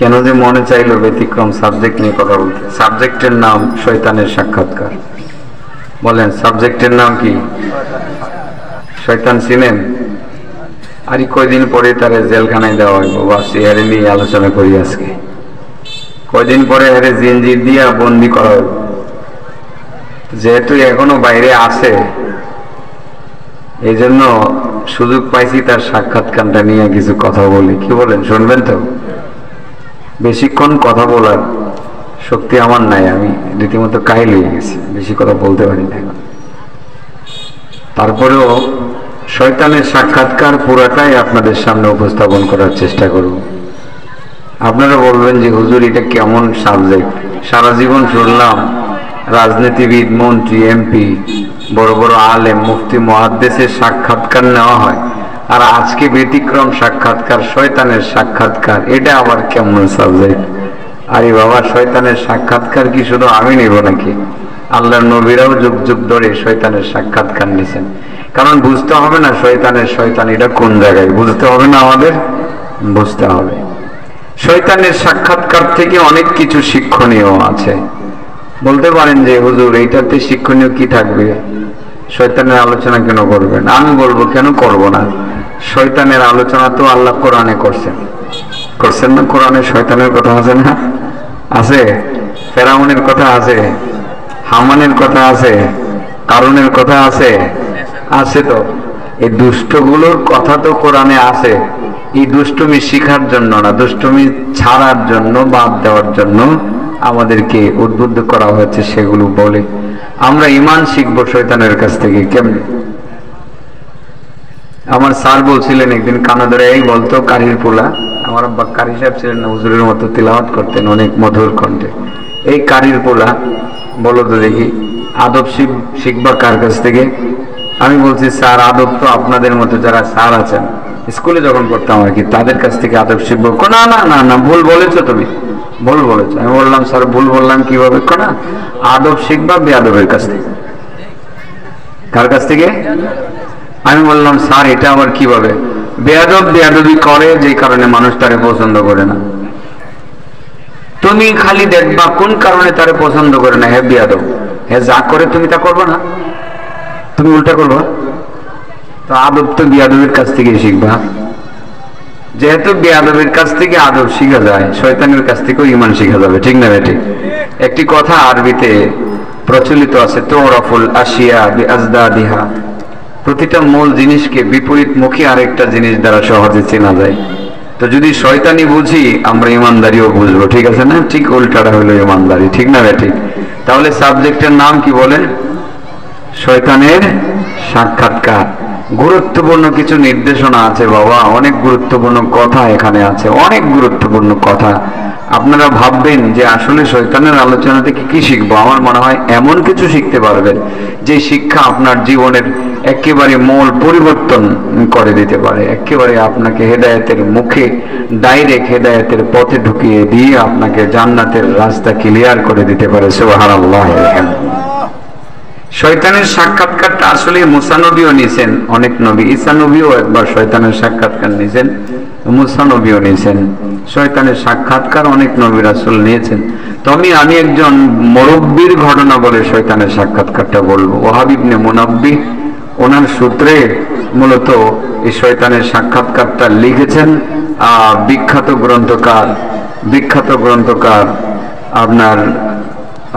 কেন যে মনে চাইলো ব্যতিক্রম সাবজেক্ট নিয়ে কথা বলতে। সাবজেক্টের নাম শয়তানের সাক্ষাৎকার। বলেন সাবজেক্টের নাম কি? শয়তান চিনেন? আর কয়দিন পরে তারে জেলখানায় দেওয়া হইব, বাস এরে নিয়ে আলোচনা করি আজকে। কয়দিন পরে এরে জিনজির দিয়া বন্দি করা হইব। যেহেতু এখনো বাইরে আছে, এই জন্য সুযোগ পাইছি তার সাক্ষাৎকারটা নিয়ে কিছু কথা বলি। কি বলেন, শুনবেন তো? বেশিক্ষণ কথা বলার শক্তি আমার নাই, আমি রীতিমতো কাহিল হয়ে গেছি, বেশি কথা বলতে পারি না। তারপরেও শয়তানের সাক্ষাৎকার পুরাটাই আপনাদের সামনে উপস্থাপন করার চেষ্টা করব। আপনারা বলবেন যে হুজুর এটা কেমন সাবজেক্ট? সারা জীবন শুনলাম রাজনীতিবিদ, মন্ত্রী, এমপি, বড় বড় আলেম, মুফতি, মুহাদ্দিসের সাক্ষাৎকার নেওয়া হয়, আর আজকে ব্যতিক্রম সাক্ষাৎকার, শয়তানের সাক্ষাৎকার। এটা আবার কেমন সাবজেক্ট? আরে বাবা, শয়তানের সাক্ষাৎকার কি শুধু আমি নেব নাকি? আল্লাহর নবীরাও যুগ যুগ ধরে শয়তানের সাক্ষাৎকার নিছেন। কারণ বুঝতে হবে না শয়তান এটা কোন জায়গায়, বুঝতে হবে না আমাদের? বুঝতে হবে। শয়তানের সাক্ষাৎকার থেকে অনেক কিছু শিক্ষণীয় আছে। বলতে পারেন যে হুজুর এইটাতে শিক্ষণীয় কি থাকবে? শয়তানের আলোচনা কেন করবেন? আমি বলবো কেন করব না। শয়তানের আলোচনা তো আল্লাহ কোরআনে করছেন না? কোরআনে শয়তানের কথা আছে না? আছে। ফেরাউনের কথা আছে, হামানের কথা আছে, কারুনের কথা আছে, আছে তো। এই দুষ্টগুলোর কথা তো কোরআনে আছে। এই দুষ্টুমি শিখার জন্য না, দুষ্টুমি ছাড়ার জন্য, বাদ দেওয়ার জন্য আমাদেরকে উদ্বুদ্ধ করা হয়েছে। সেগুলো বলে আমরা ঈমান শিখবো শয়তানের কাছ থেকে। কেমনে? আমার স্যার বলছিলেন একদিন, কানে ধরে এই বলতো, কারির পোলা, আমার আব্বা কারি সাহেব ছিলেন না, হুজুরের মতো তিলাওয়াত করতেন অনেক মধুর কণ্ঠে। এই কারির পোলা বলো তো দেখি, আদব শিখবা কার কাছ থেকে? আমি বলছি স্যার, আদব তো আপনাদের মতো যারা স্যার আছেন, স্কুলে যখন পড়তাম আর কি, তাদের কাছ থেকে আদব শিখবো। না না না না, ভুল বলেছো তুমি, ভুল বলেছো। আমি বললাম স্যার ভুল বললাম কিভাবে? না, আদব শিখবা বেয়াদবের কাছ থেকে। কার কাছ থেকে? আমি বললাম স্যার এটা আবার কিভাবে? বেয়াদব বেয়াদবি করে যে কারণে মানুষ তারে পছন্দ করে না। তুমি খালি দেখবা কোন কারণে তারে পছন্দ করে না। হ্যাঁ বেয়াদব, হ্যাঁ যা করে তুমি তা করবা না, তুমি উল্টা করবা। তো আদব তো বেয়াদবের কাছ থেকে শিখবা। যেহেতু বেয়াদবের কাছ থেকে আদব শিখা যায়, শয়তানের কাছ থেকেও ঈমান শিখা যাবে। ঠিক না বেঠিক? একটি কথা আরবিতে প্রচলিত আছে, তুরাফুল আশিয়া বিআজদাদিহা। প্রতিটা মূল জিনিসকে বিপরীতমুখী আরেকটা জিনিস দ্বারা সহজে চেনা যায়। তো যদি শয়তানি বুঝি, আমরা ইমানদারিও বুঝবো। ঠিক আছে না? ঠিক উল্টাটা হলো ইমানদারি। ঠিক না বেঠিক? তাহলে সাবজেক্টের নাম কি বলেন? শয়তানের সাক্ষাৎকার। গুরুত্বপূর্ণ কিছু নির্দেশনা আছে বাবা, অনেক গুরুত্বপূর্ণ কথা এখানে আছে, অনেক গুরুত্বপূর্ণ কথা। আপনারা ভাববেন যে আসলে শয়তানের আলোচনা থেকে কি শিখবো? আমার মনে হয় এমন কিছু শিখতে পারবেন যে শিক্ষা আপনার জীবনের একেবারে মূল পরিবর্তন করে দিতে পারে। একেবারে আপনাকে হেদায়েতের মুখে, ডাইরেক্ট হেদায়েতের পথে ঢুকিয়ে দিয়ে আপনাকে জান্নাতের রাস্তা ক্লিয়ার করে দিতে পারে। সুবহানাল্লাহ। শয়তানের সাক্ষাৎকারটা আসলে মুসা নবীও নিয়েছেন, অনেক নবী, ঈসা নবীও একবার শয়তানের সাক্ষাৎকার নিয়েছেন, মুসা নবীও নিয়েছেন। শয়তানের সাক্ষাৎকার অনেক নবী রাসূল নিয়েছেন। তবে আমি একজন মুরব্বির ঘটনা বলে শয়তানের সাক্ষাৎকারটা বলবো। ওয়াহাব ইবনে মুনাব্বিহ, ওনার সূত্রে মূলত এই শয়তানের সাক্ষাৎকারটা লিখেছেন বিখ্যাত গ্রন্থকার আপনার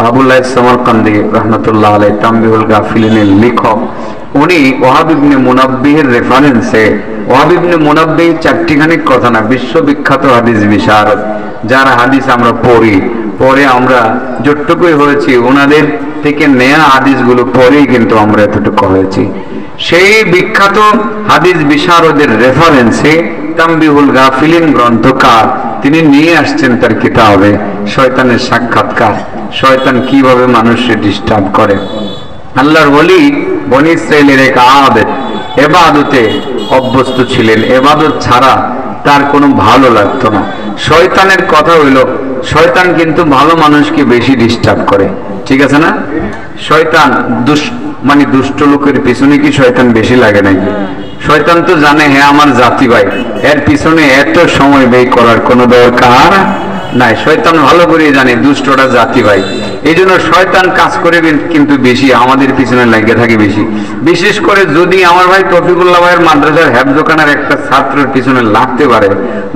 আবুল্লাহ সামারকান্দি রাহমাতুল্লাহ আলাইহি, তামবিহুল গাফিলিনের লেখক। উনি ওয়াহাব ইবনে মুনাব্বিহের রেফারেন্সে, ওয়াহাব ইবনে মুনাব্বিহ চারটিখানি কথা না, বিশ্ববিখ্যাত হাদিস বিশারদ। যার হাদিস আমরা পরে আমরা যতটুকুই হয়েছি ওনাদের থেকে নেয়া হাদিসগুলো পরেই কিন্তু আমরা এতটুকু হয়েছি। সেই বিখ্যাত হাদিস বিশারদের রেফারেন্সে তামবিহুল গাফিলিন গ্রন্থকার তিনি নিয়ে আসছেন তার কিতাবে শয়তানের সাক্ষাৎকার, শয়তান কিভাবে মানুষকে ডিস্টার্ব করে। আল্লাহর ওলি বনী ইসরাইলের এক আবেদ, ইবাদতে অভ্যস্ত ছিলেন, ইবাদত ছাড়া তার কোনো ভালো লাগতো না। শয়তানের কথা হইল, শয়তান কিন্তু ভালো মানুষকে বেশি ডিস্টার্ব করে। ঠিক আছে না? শয়তান দুষ্ট লোকের পিছনে কি শয়তান বেশি লাগে নাকি? শয়তান তো জানে হ্যাঁ আমার জাতি ভাই, এর পিছনে এত সময় ব্যয় করার কোনো দরকার নাই, শয়তান ভালো করে জানে দুষ্টটা জাতি ভাই। এই জন্য শয়তান কাজ করে কিন্তু বেশি আমাদের পিছনে লাগিয়ে থাকে বেশি। বিশেষ করে যদি আমার ভাই তৌফিকুল্লাহ ভাইয়ের মাদ্রাসার হেফজখানার একটা ছাত্রের পিছনে লাগতে পারে,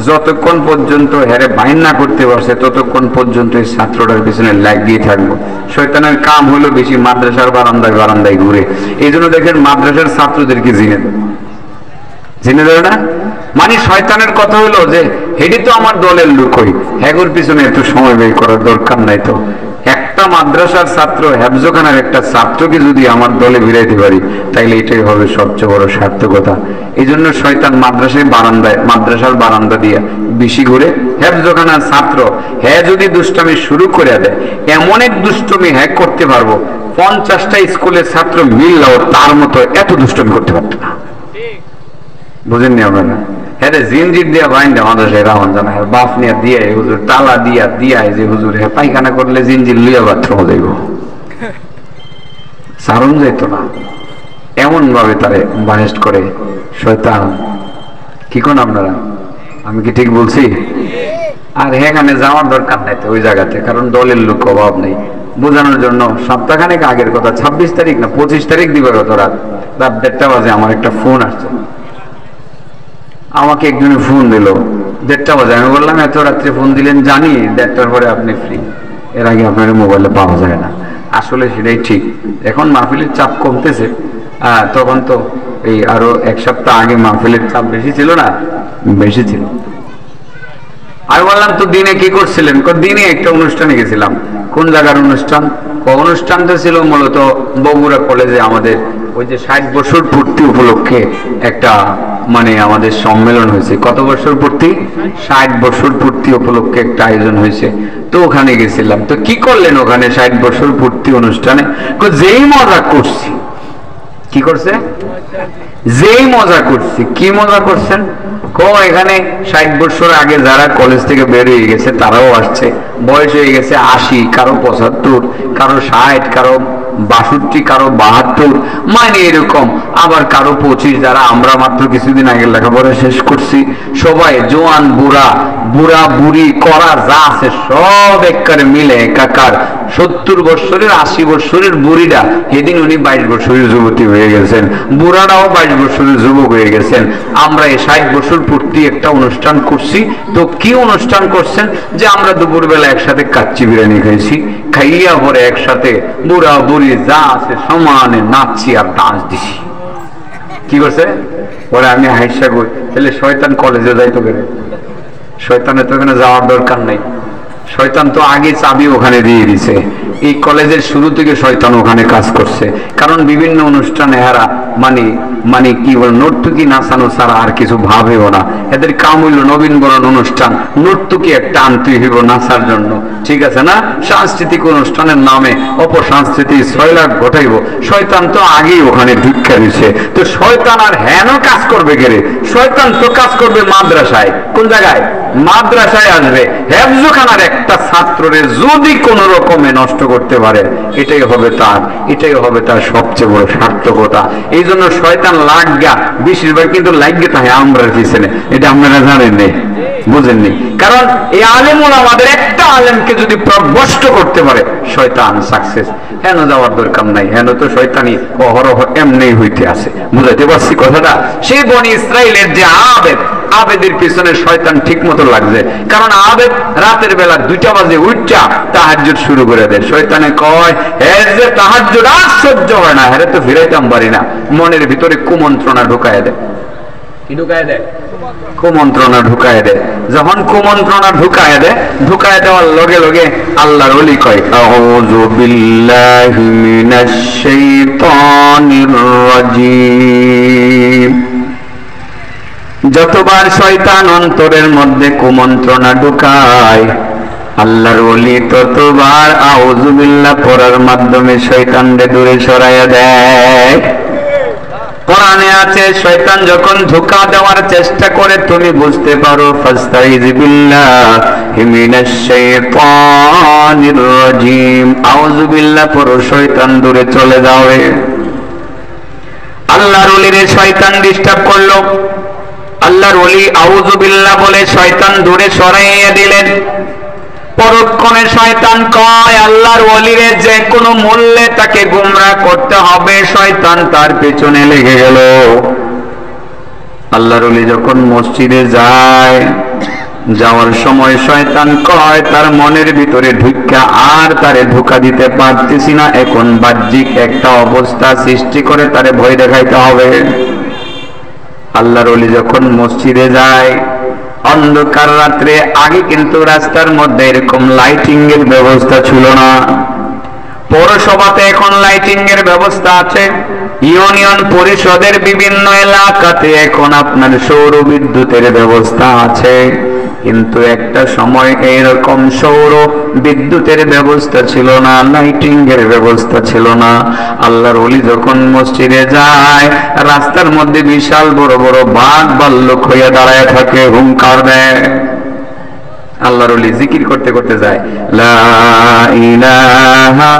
যতক্ষণ পর্যন্ত হেরে বাইন না করতে পারছে ততক্ষণ পর্যন্ত এই ছাত্রটার পিছনে লাগিয়ে থাকবো। শয়তানের কাম হলো বেশি মাদ্রাসার বারান্দায় বারান্দায় ঘুরে। এই জন্য দেখেন মাদ্রাসার ছাত্রদেরকে জেনে দেবে না। মানে শয়তানের কথা হলো যে হেডি তো আমার দলের লোক, হই হ্যাগোর পিছনে এত সময় ব্যয় করার দরকার নাই। তো একটা মাদ্রাসার ছাত্র, হেফজখানার একটা ছাত্রকে যদি আমার দলে ভিড়াইতে পারি তাইলে এটাই হবে সবচেয়ে বড় সার্থকতা। এই জন্য শয়তান মাদ্রাসার বারান্দা দিয়া বেশি ঘুরে। হেফজখানার ছাত্র হ্যাঁ যদি দুষ্টামি শুরু করে দেয়, এমন এক দুষ্টমি হ্যাঁ করতে পারবো 50টা স্কুলের ছাত্র মিললেও তার মতো এত দুষ্টমি করতে পারতো না। বুঝেননি আপনারা? হ্যাঁ জিনজির দিয়া বাইন দেয় মাদ্রাসায় রাহন জানা, বাপ নিয়ে দিয়ে হুজুর তালা দিয়া যে হুজুর হ্যাঁ পায়খানা করলে জিনজির লইয়া বাথরুম যাইব, সারণ যাইতো না। এমন ভাবে তারে বানেস্ট করে শয়তান। কি কোন আপনারা? আমি কি ঠিক বলছি? আর এখানে যাওয়ার দরকার নাই তো ওই জায়গাতে, কারণ দলের লোক অভাব নেই। বোঝানোর জন্য সপ্তাহখানেক আগের কথা, 26 তারিখ না 25 তারিখ দিবাগত রাত 1:30 বাজে আমার একটা ফোন আসছে। আমাকে একজনে ফোন দিল 1:30 বাজে। আমি বললাম এত রাত্রে ফোন দিলেন, জানি 1:30টার পরে আপনি ফ্রি, এর আগে আপনার মোবাইলে পাওয়া যায় না। আসলে সেটাই ঠিক। এখন মাহফিলের চাপ কমতেছে, তখন তো এই আরো 1 সপ্তাহ আগে মাহফিলের চাপ বেশি ছিল না? বেশি ছিল। আমি বললাম তো দিনে কি করছিলেন? দিনে একটা অনুষ্ঠানে গেছিলাম। কোন জায়গার অনুষ্ঠান? অনুষ্ঠানটা ছিল মূলত বগুড়া কলেজে আমাদের ওই যে 60 বছর পূর্তি উপলক্ষে একটা মানে আমাদের সম্মেলন হয়েছে। কত বছর পূর্তি? 60 বছর পূর্তি উপলক্ষে একটা আয়োজন হয়েছে। তো ওখানে গেছিলাম। তো কি করলেন ওখানে 60 বছর পূর্তি অনুষ্ঠানে? যেই মজা করছি। কি করছে? যেই মজা করছি। কি মজা করছেন? এখানে 60 বছর আগে যারা কলেজ থেকে বের হয়ে গেছে তারাও আসছে, বয়স হয়ে গেছে 80, কারো 75, কারো 60, কারো 62, কারো 72, মানে এরকম। আবার কারো 25, যারা আমরা মাত্র কিছুদিন আগে লেখাপড়া শেষ করছি। সবাই জোয়ান বুড়া বুড়ি করা যা আছে সব একবারে মিলে একাকার। 70 বছরের 80 বছরের বুড়িরা সেদিন উনি 22 বছরের যুবতী হয়ে গেছেন, বুড়ারাও 22 বছরের যুবক হয়ে গেছেন। আমরা এই 60 বছর পূর্তি একটা অনুষ্ঠান করছি। তো কি অনুষ্ঠান করছেন? যে আমরা দুপুরবেলা একসাথে কাচ্চি বিরিয়ানি খাইছি, খাইয়া পরে একসাথে বুড়া বুড়ি যা আছে সমানে নাচছি আর ডান্স দিছি। কি করছে? পরে আমি হাইসা কই, তাহলে শয়তান কলেজে যাইতো কেন? শয়তানের তো এখানে যাওয়ার দরকার নাই। শয়তান তো আগে চাবি ওখানে দিয়ে দিছে। এই কলেজের শুরু থেকে শয়তান ওখানে কাজ করছে। কারণ বিভিন্ন অনুষ্ঠানে এরা মানে কি বল, নর্তকী নাচানো ছাড়া আর কিছু ভাবেও না। এদের কাম হইল নবীন বরণ অনুষ্ঠান, নর্তকী একটা আনতে হইব নাচার জন্য, ঠিক আছে না? সাংস্কৃতিক অনুষ্ঠানের নামে অপসংস্কৃতি সয়লাভ ঘটাইব। শয়তান তো আগেই ওখানে ঢুকে দিছে। তো শয়তান আর হেন কাজ করবে গেলে, শয়তান তো কাজ করবে মাদ্রাসায়। কোন জায়গায়? মাদ্রাসায় আসবে। হেফজখানার একটা ছাত্ররে যদি কোন রকমে নষ্ট করতে পারে, এটাই হবে তার সবচেয়ে বড় সার্থকতা। এই জন্য শয়তান লাগা বেশিরভাগ কিন্তু লাগিয়ে থাকে আমরা পিছনে। এটা আপনারা জানেন নেই, বুঝেননি? কারণ এই আলেমুল আমাদের একটা আলেমকে যদি প্রভ্রষ্ট করতে পারে শয়তান সাকসেস। হেন যাওয়ার দরকার নাই, হেন তো শয়তানি অহরহ এমনি হইতে আছে। বুঝাইতে পারছি কথাটা? সেই বনি ইসরাইলের যে আবেদের পিছনে শয়তান ঠিক মতো লাগছে। কারণ আবেদ রাতের বেলা 2টা বাজে উঠা তাহাজ্জুদ শুরু করে দেয়। শয়তানে কয় যে তাহাজ্জুদ আর সহ্য হয় না, হেরে তো ফিরাইতাম পারি না। মনের ভিতরে কুমন্ত্রণা ঢুকায় দেয়। কি ঢুকায় দেয়? কুমন্ত্রণা ঢুকায় দেয়। যখন কুমন্ত্রণা ঢুকায় দেওয়ার লগে লগে আল্লাহর ওলি কয় আউযু বিল্লাহি মিনাশ শাইতানির রাজিম। যতবার শয়তান অন্তরের মধ্যে কুমন্ত্রণা ঢুকায়, আল্লাহর ওলি ততবার আউযু বিল্লাহ পড়ার মাধ্যমে শয়তানকে দূরে সরাইয়া দেয়। কোরআনে আছে শয়তান যখন ধোঁকা দেওয়ার চেষ্টা করে তুমি বুঝতে পারো ফাস্তাইজ বিল্লাহি মিনাশ শাইতানির রাজিম, আউযু বিল্লাহ পড়ো, শয়তান দূরে চলে যাবে। আল্লাহর ওলিরে শয়তান ডিস্টার্ব করলো, আল্লাহর ওলি আউযু বিল্লাহ বলে শয়তান দূরে সরাইয়া দিলেন। পরক্ষণে শয়তান কয় আল্লাহর ওলিরে যে কোনো মূল্যে তাকে গোমরাহ করতে হবে। শয়তান তার পেছনে লেগে গেল। আল্লাহর ওলি যখন মসজিদে যায়, যাওয়ার সময় শয়তান কয় তার মনের ভিতরে ঢুকা আর তারে ধোঁকা দিতে পারতেছি না, এখন বাহ্যিক একটা অবস্থা সৃষ্টি করে তারে ভয় দেখাইতে হবে। আল্লাহর ওলি যখন মসজিদে যায় অন্ধকার রাত্রে, আগে কিন্তু রাস্তার মধ্যে এরকম লাইটিং এর ব্যবস্থা ছিল না। পৌরসভাতে এখন লাইটিং এর ব্যবস্থা আছে, ইউনিয়ন পরিষদের বিভিন্ন এলাকাতে এখন আপনার সৌর বিদ্যুতের ব্যবস্থা আছে, কিন্তু একটা সময় এইরকম সৌর বিদ্যুতের ব্যবস্থা ছিল না, লাইটিং এর ব্যবস্থা ছিল না। আল্লাহর ওলি যখন মসজিদে যায়, রাস্তার মধ্যে বিশাল বড় বড় বাঘ ভাল্লুক হইয়া দাঁড়ায় থাকে, হুঙ্কার দেয়। আল্লাহর ওলি জিকির করতে করতে যায়, লা ইলাহা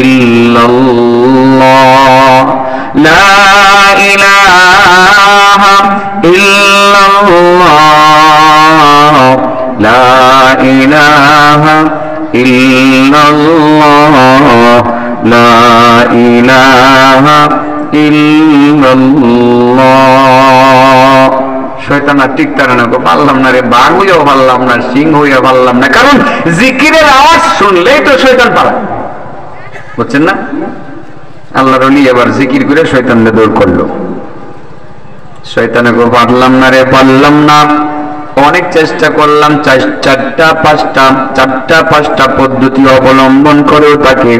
ইল্লাল্লাহ, লা ইলাহা ইল্লাল্লাহ, লা ইলাহা ইল্লাল্লাহ, লা ইলাহা ইল্লাল্লাহ। শয়তান আর টিকতে না, পারলাম না রে, বাঘ হইয়াও পারলাম না, সিংহ হইয়া পারলাম না, কারণ জিকিরের আওয়াজ শুনলেই তো শয়তান পালায়, বুঝছেন না? আল্লাহর ওলি এবার জিকির করে শয়তানকে দূর করলো। শয়তানে পারলাম না রে, পারলাম না, অনেক চেষ্টা করলাম, চারটা পাঁচটা পদ্ধতি অবলম্বন করেও তাকে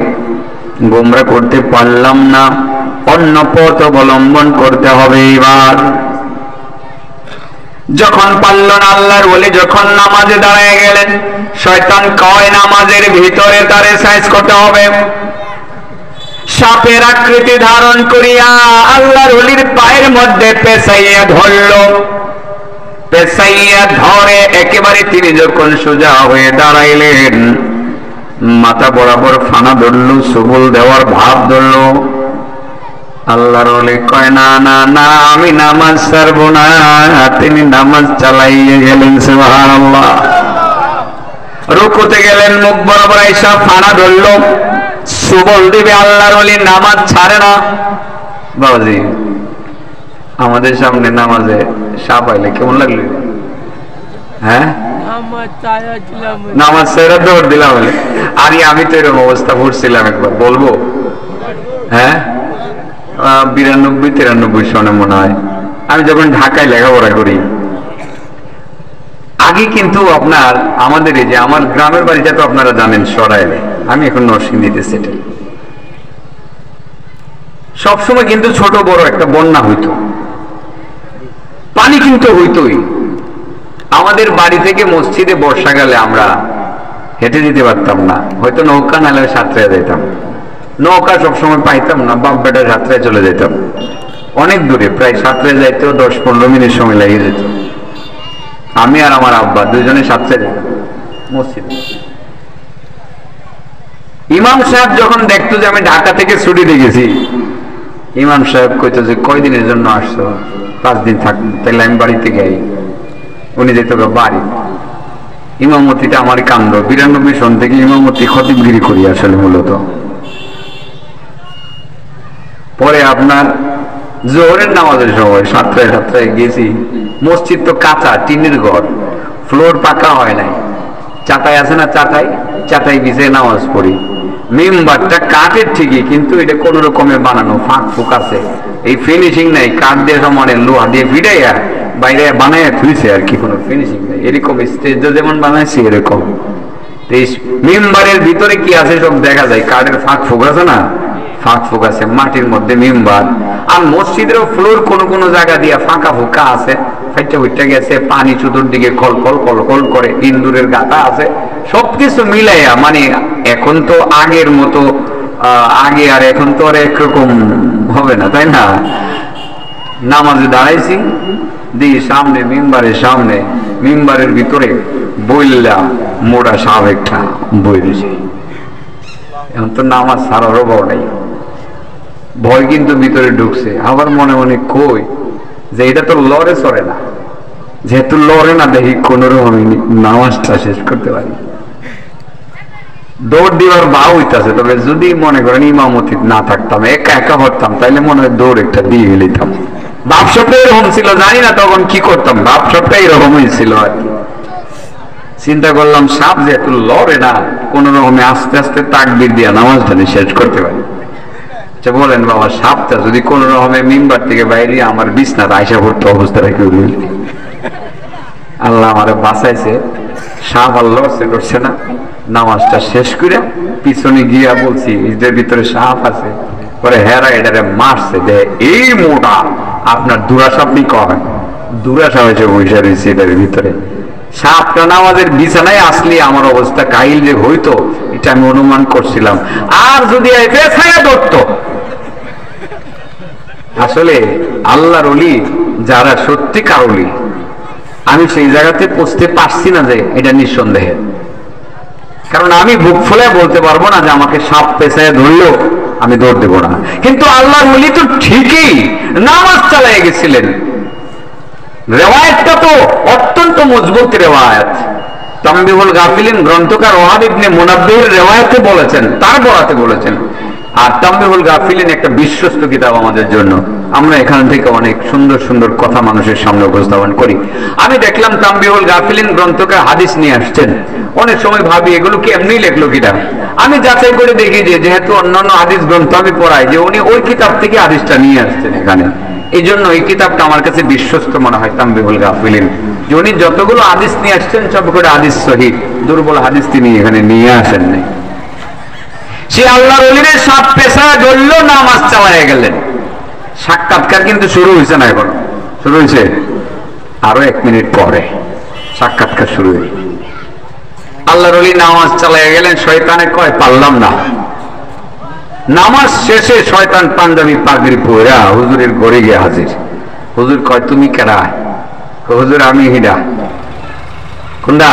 গোমরাহ করতে পারলাম না, অন্য পথ অবলম্বন করতে হবে। এবার যখন পারল না, আল্লাহর ওলি যখন নামাজে দাঁড়ায় গেলেন, শয়তান কয় নামাজের ভিতরে তারে সাইজ করতে হবে। সাপের আকৃতি ধারণ করিয়া আল্লাহর ওলির পায়ের মধ্যে পেঁচাইয়া ধরল, পেঁচাইয়া ধরে একেবারে তিনি যখন সোজা হয়ে দাঁড়াইলেন, মাথা বরাবর ফানা ধরল, সবল দেওয়ার ভাব ধরল। আল্লাহর ওলি কয় না না না, আমি নামাজ ছাড়বো না। তিনি নামাজ চালাইয়ে গেলেন, সুবহানাল্লাহ। রুকুতে গেলেন, মুখ বরাবর আইসা ফানা ধরল, সবল দিবে। আল্লাহর ওলি নামাজ ছাড়ে না। বাবাজি, আমাদের সামনে নামাজে সাপ আইলে কেমন লাগলো? হ্যাঁ, নামাজ ছেড়ে দৌড় দিলাম। আরে আমি তো এরকম অবস্থা পড়ছিলাম, একবার বলবো? হ্যাঁ, 92-93 সনে মনে হয়, আমি যখন ঢাকায় লেখাপড়া করি। আগে কিন্তু আপনার আমাদের এই যে আমার গ্রামের বাড়িটা তো আপনারা জানেন সরাইলে, আমি এখন নরসিংদীতে সেটেল। সবসময় কিন্তু ছোট বড় একটা বন্যা হইতো, পানি কিন্তু হইতোই। আমাদের বাড়ি থেকে মসজিদে বর্ষাকালে আমরা হেঁটে যেতে পারতাম না, হয়তো নৌকা নালে সাঁতরে যেতাম। নৌকা সবসময় পাইতাম না, বাপ বেটা সাঁতরে চলে যেতাম অনেক দূরে, প্রায় সাঁতরে যাইতেও 10-15 মিনিট সময় লেগে যেত। আমি আর আমার আব্বা দুইজনে সাঁতরে যেতাম মসজিদে। ইমাম সাহেব যখন দেখতো যে আমি ঢাকা থেকে ছুটিতে গেছি, ইমাম সাহেব কইতো যে কয়দিনের জন্য আসছো? 5 দিন থাক, তাহলে আমি বাড়িতে যাই। উনি যেত বাড়ি। ইমামতিটা আমার কান্ড, 92 সন থেকে ইমামতি খতিবগিরি করি আসলে মূলত। পরে আপনার জোহরের নামাজের সময় সাতটায় গেছি, মসজিদ তো কাঁচা, টিনের ঘর, ফ্লোর পাকা হয় নাই, চাটাই আছে না, চাটাই বিছিয়ে নামাজ পড়ি। মিম্বারটা কাঠের ঠিকই, কিন্তু এটা কোন রকমে বানানো, ফাঁক ফুক আছে, এই ফিনিশিং নাই, কাঠ দিয়ে সমানে লোহা দিয়ে ভিড়াইয়া বাইরে বানাইয়া থুইছে আর কি, কোনো ফিনিশিং নাই। এরকম স্টেজ যেমন বানাইছি এরকম। মিম্বারের ভিতরে কি আছে সব দেখা যায়, কাঠের ফাঁক ফুক আছে না, ফাঁক ফুক আছে, মাটির মধ্যে মিম্বার। আর মসজিদের ফ্লোর কোন কোন জায়গা দিয়ে ফাঁকা ফুকা আছে, ফাইটা ফুইটা গেছে, পানি চতুর্দিকে কলকল কলকল করে, ইন্দুরের গাতা আছে, সবকিছু মিলাইয়া। মানে এখন তো আগের মতো, আগে আর এখন তো আর একরকম হবে না, তাই না? নামাজে দাঁড়াইছি, দিই সামনে মিম্বারের সামনে, মিম্বারের ভিতরে বইলা মোড়া সাপ একটা বই দিছে। এখন তো নামাজ ছাড়ারও বড় নাই, ভয় কিন্তু ভিতরে ঢুকছে। আবার মনে মনে কই যে এটা তো লড়ে চড়ে না, যেহেতু লড়ে না দেখি কোন রকম নামাজটা শেষ করতে পারি। দৌড় দিবার ভাও হইতাছে, তবে যদি মনে করেন ইমামতি না থাকতাম, একা একা পড়তাম, তাইলে মনে হয় দৌড় একটা দিয়ে নিতাম। ভাব সবটা এরকম ছিল, জানি না তখন কি করতাম, ভাব সবটা এরকমই ছিল আর কি। চিন্তা করলাম সাপ যেহেতু লড়ে না, কোন রকমে আস্তে আস্তে তাকবীর দিয়া নামাজটা শেষ করতে পারি। আচ্ছা বলেন বাবা, সাপটা যদি কোন রকমে মিম্বার থেকে বাইরে আমার বিছনাতে আয়সা পড়তে অবস্থা রাখি, আল্লাহ আমারে বাঁচাইছে, সাপ আর লড়ছে করছে না। নামাজটা শেষ করে পিছনে গিয়া বলছি এটার ভিতরে সাপ আছে, পরে হেরা এটারে মারছে, দে এই মোটা আপনার দুরাস আপনি করেন, দুরাস হয়েছে বৈশা রয়েছে এটার ভিতরে। সাপটা নামাজের বিছানায় আসলে আমার অবস্থা কাহিল যে হইতো, এটা আমি অনুমান করছিলাম। আর যদি ছায়া ধরত, আসলে আল্লাহর ওলি যারা সত্যিকার ওলি, আমি সেই জায়গাতে পৌঁছতে পারছি না যে এটা নিঃসন্দেহে। কারণ আমি বুক ফুলে বলতে পারবো না যে আমাকে সাপ পেছায় ধরলেও আমি দৌড় দেবো না। কিন্তু আল্লাহর ওলি তো ঠিকই নামাজ চালিয়ে গেছিলেন। রেওয়ায়াতটা তো অত্যন্ত মজবুত রেওয়ায়াত। তানবীহুল গাফিলিন গ্রন্থকার ওয়াহাব ইবনে মুনাব্বিহর রেওয়ায়াতে বলেছেন, তার বরাতে বলেছেন। আর তানবীহুল গাফিলিন একটা বিশ্বস্ত কিতাব আমাদের জন্য। আমরা এখান থেকে অনেক সুন্দর সুন্দর কথা মানুষের সামনে উপস্থাপন করি। আমি দেখলাম তানবীহুল গাফিলিন গ্রন্থকার হাদিস নিয়ে আসছেন। অনেক সময় ভাবি এগুলো কি এমনি লেখলো কিনা। আমি যাচাই করে দেখি যে যেহেতু অন্যান্য হাদিস গ্রন্থ আমি পড়াই, যে উনি ওই কিতাব থেকে হাদিসটা নিয়ে আসছেন এখানে। এই জন্য এই কিতাবটা আমার কাছে বিশ্বস্ত মনে হয়, তানবীহুল গাফিলিন। যে উনি যতগুলো হাদিস নিয়ে আসছেন সব করে হাদিস সহিহ, দুর্বল হাদিস তিনি এখানে নিয়ে আসেন নাই। সে আল্লাহর ওলির সাপ পেশা ধরল, নামাজ চালায় গেলেন। সাক্ষাৎকার কিন্তু শুরু হয়েছে না, এখন শুরু হয়েছে আরো 1 মিনিট পরে সাক্ষাৎকার শুরু হয়েছে। আল্লাহর ওলি নামাজ চালায় গেলেন, শয়তানে কয় পারলাম না। নামাজ শেষে শয়তান পাঞ্জাবি পাগড়ি পরা হুজুরের ঘরে গিয়ে হাজির। হুজুর কয় তুমি কেডা? হুজুর আমি হিডা। কোনটা?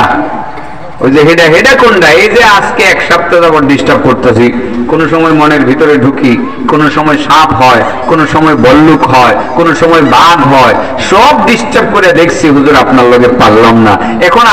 ওই যে হেডা। হেডা কোনটা? এই যে আজকে 1 সপ্তাহ যাবত ডিস্টার্ব করতেছি, কোন সময় মনের ভিতরে ঢুকি, কোন সময় সাপ হয়, কোন সময় বল্লুক হয়, কোন সময় বাঘ হয়, সব ডিস্টার্ব করে দেখছি হুজুর আপনার লগে পারলাম না। এখন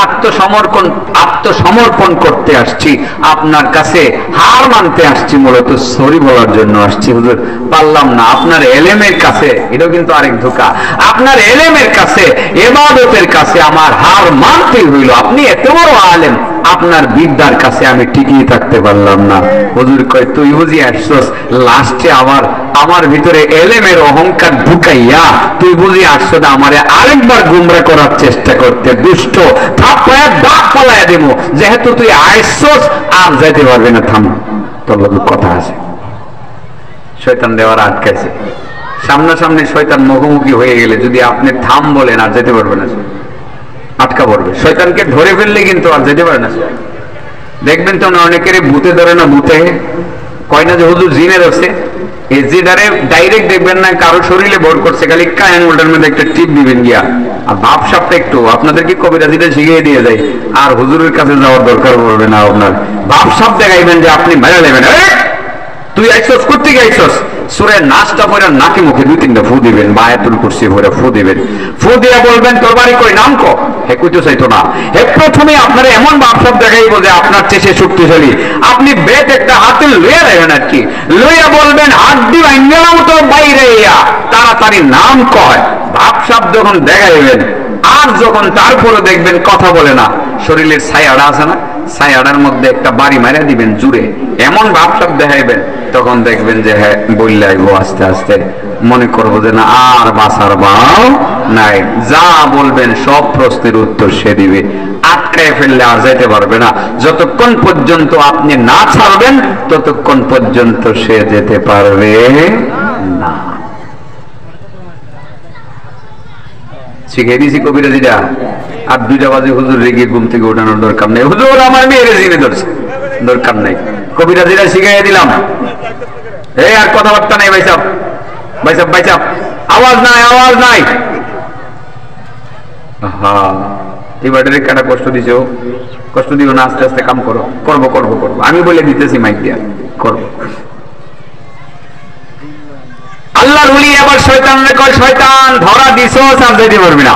আত্মসমর্পণ করতে আসছি আপনার কাছে, হার মানতে আসছি, মূলত সরি বলার জন্য আসছি। হুজুর পারলাম না। আপনার এলেমের কাছে, এটাও কিন্তু আরেক ধোঁকা, আপনার এলেমের কাছে, ইবাদতের কাছে আমার হার মানতেই হইল। আপনি এত বড় আলেম, আপনার বিদ্যার কাছে আমি টিকিয়ে থাকতে পারলাম না। হুজুর কয় তুই বুঝি আসছস লাস্টে আমার ভিতরে এলেমের অহংকার ঢুকাইয়া তুই বুঝি আসছস আমারে আরেকবার গুমরা করার চেষ্টা করতে। দুষ্ট, থাপ্পড়ায় দাঁত ফলাইয়া দেব, যেহেতু তুই আসছস আর যাইতে পারবি না, থাম, তোর লগে কথা আছে। শয়তান দেওয়ার আটকাইছে। সামনাসামনি শয়তান মুখোমুখি হয়ে গেলে যদি আপনি থাম বলেন আর যেতে পারবে না, আটকা পড়বে। শয়তানকে ধরে ফেললে কিন্তু আর যেতে পারে না। দেখবেন তো অনেকের ভূতে ধরে না, ভূতে কয় না যে হুজুর জিনে ধরছে। এই জিনারে ডাইরেক্ট দেখবেন না কারো শরীরে ভর করছে, খালি কায়াঙ্গুলটার মধ্যে একটা টিপ দিবেন গিয়া। আর ভাব সাপটা একটু আপনাদের কি কবিরাজিটা শিখিয়ে দিয়ে যায়, আর হুজুরের কাছে যাওয়ার দরকার পড়বে না আপনার। ভাব সাপ দেখাইবেন যে আপনি মেরে নেবেন, তুই আইসস কোথেকে আইসস। সূরা নাসটা পড়ে নাকি মুখে 2-3টা ফু দিবেন, বা আয়াতুল কুরসি পড়ে ফু দিবেন। ফু দিয়া বলবেন তোর বাড়ি কই, নাম ক। হে কইতে চাইতো না। হে প্রথমে আপনারা এমন ভাবসাব দেখাইবো যে আপনার চেয়ে শক্তিশালী। আপনি বেত একটা হাতে লইয়া নেবেন আর কি, লইয়া বলবেন হাত দিবা ইন্দিলাম তো বাইরে ইয়া, তাড়াতাড়ি নাম কয়। ভাবসাব যখন দেখাইবেন, আর যখন তারপরে দেখবেন কথা বলে না, শরীরের ছায়াটা আছে না, ছায়াটার মধ্যে একটা বাড়ি মারা দিবেন জুড়ে, এমন ভাবসাব দেখাইবেন, তখন দেখবেন যে হ্যাঁ বললে আইবো। আস্তে আস্তে মনে করবো যে না আর বাঁচার বাও নাই, যা বলবেন সব প্রশ্নের উত্তর সে দিবে। আটকায় ফেললে আর যেতে পারবে না। যতক্ষণ পর্যন্ত আপনি না ছাড়বেন ততক্ষণ পর্যন্ত সে যেতে পারবে না। শিখে দিয়েছি কবিরাজিরা। আর 2টা বাজে হুজুর রেগে ঘুম থেকে ওঠানোর দরকার নেই, হুজুর আমার মেয়েরে জিনে ধরছে, দরকার নেই। কবিরাজিরা শিখাইয়া দিলাম। এই আর কথাবার্তা নেই, ভাই সাহেব, ভাই সাহেব, ভাই সাহেব, আওয়াজ নাই, আওয়াজ নাই। হ্যাঁ এই ব্যাটারি কাটা কষ্ট দিছো, কষ্ট দিও না, আস্তে আস্তে কাম করো। করবো করবো করবো, আমি বলে দিতেছি মাইক দিয়া করবো। আল্লাহর ওলি আবার শয়তানরে কয় শয়তান ধরা দিছো আর যাইতে পারবি না।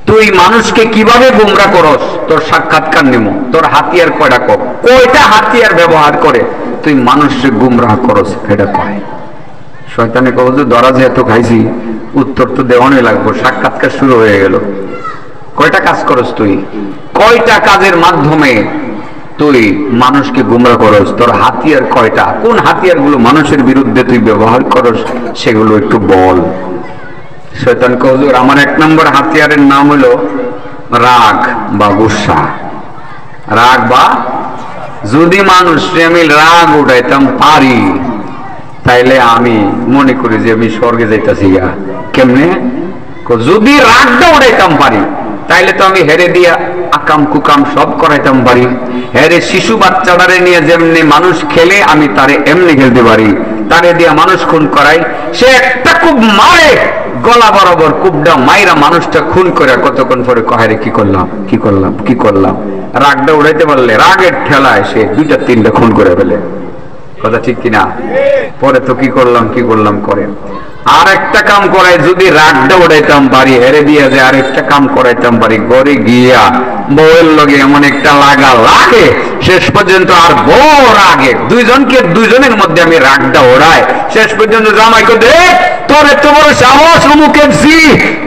তুই মানুষকে কিভাবে গুমরা করস, তোর সাক্ষাৎকার নিমো, তোর হাতিয়ার কয়টা কর, কয়টা হাতিয়ার ব্যবহার করে তুই মানুষকে গুমরাহ করস, এটা কয়। শয়তানে কব যে ধরা যেহেতু খাইছি উত্তর তো দেওয়ানই লাগবো, সাক্ষাৎকার শুরু হয়ে গেল। কয়টা কাজ করস তুই, কয়টা কাজের মাধ্যমে তুই মানুষকে গুমরা করস, তোর হাতিয়ার কয়টা, কোন হাতিয়ার গুলো মানুষের বিরুদ্ধে তুই ব্যবহার করস সেগুলো একটু বল। শয়তান কয় হুজুর আমার 1 নম্বর হাতিয়ারের নাম হলো রাগ বা গুসা। রাগ বা, যদি মানুষকে আমি রাগ উঠাইতাম পারি তাইলে আমি মনে করি যে আমি স্বর্গে যাইতাছি। কেমনে? যদি রাগটা উঠাইতাম পারি তাইলে তো আমি হেরে দিয়া আকাম কুকাম সব করাইতাম পারি। হেরে শিশু বাচ্চাটারে নিয়ে যেমনি মানুষ খেলে আমি তারে এমনি খেলতে পারি, তারে দিয়া মানুষ খুন করাই, সে একটা খুব মারে গলা বরাবর কুবডা মাইরা মানুষটা খুন করে কতক্ষণ পরে কহারে কি করলাম কি করলাম কি করলাম। রাগটা উড়াইতে পারলে রাগের ঠেলায় সে 2টা 3টা খুন করে ফেলে। কথা ঠিক কিনা? পরে তো কি করলাম করে। আর একটা কাম করাই, যদি রাগটা উড়াইতাম পারি হেরে দিয়া যে আরেকটা কাম করাইতাম পারি, ঘরে গিয়া বউয়ের লগে এমন একটা লাগা লাগে শেষ পর্যন্ত আর বউ রাগে দুইজনের মধ্যে আমি রাগটা ওড়াই, শেষ পর্যন্ত জামাইকে দে তোর এত বড় সাহস, অমুকের জি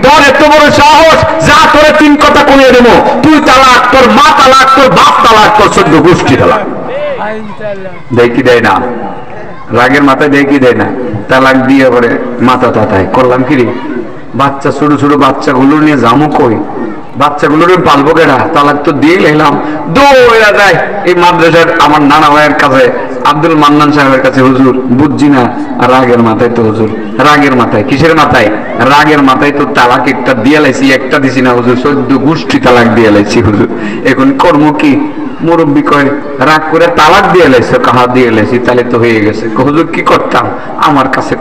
তোর এত বড় সাহস, যা তোরে 3 কথা কইয়ে দেবো, তুই তালাক, তোর মা তালাক, তোর বাপ তালাক, তোর 14 গোষ্ঠী তালাক। দেয় কি দেয় না? রাগের মাথায় দেয় কি দেয় না? তালাক দিয়ে পরে মাথা তাতায় করলাম কি রে, বাচ্চা ছোট ছোট বাচ্চাগুলো নিয়ে যাবো কই, বাচ্চাগুলোর পালবো কেডা, তালাক তো দিয়ে এলাম। দৌড়া যায় এই মাদ্রাসার আমার নানা ভাইয়ের কাছে, আব্দুল মান্নান সাহেবের কাছে, হুজুর বুঝছি না। রাগের মাথায় তো হুজুর, রাগের মাথায়, কিসের মাথায়? রাগের মাথায় তো তালাক একটা দিয়ে লাইছি, একটা দিছি না হুজুর, 14 গোষ্ঠী তালাক দিয়ে লাইছি হুজুর। এখন কর্ম কি? মুরব্বী কয় রাগ করে তালাক দিয়ে লাইছো, কাহা দিয়ে লাইছি, তাহলে তো হয়ে গেছে। হুজুর কি করতাম, আমার কাছে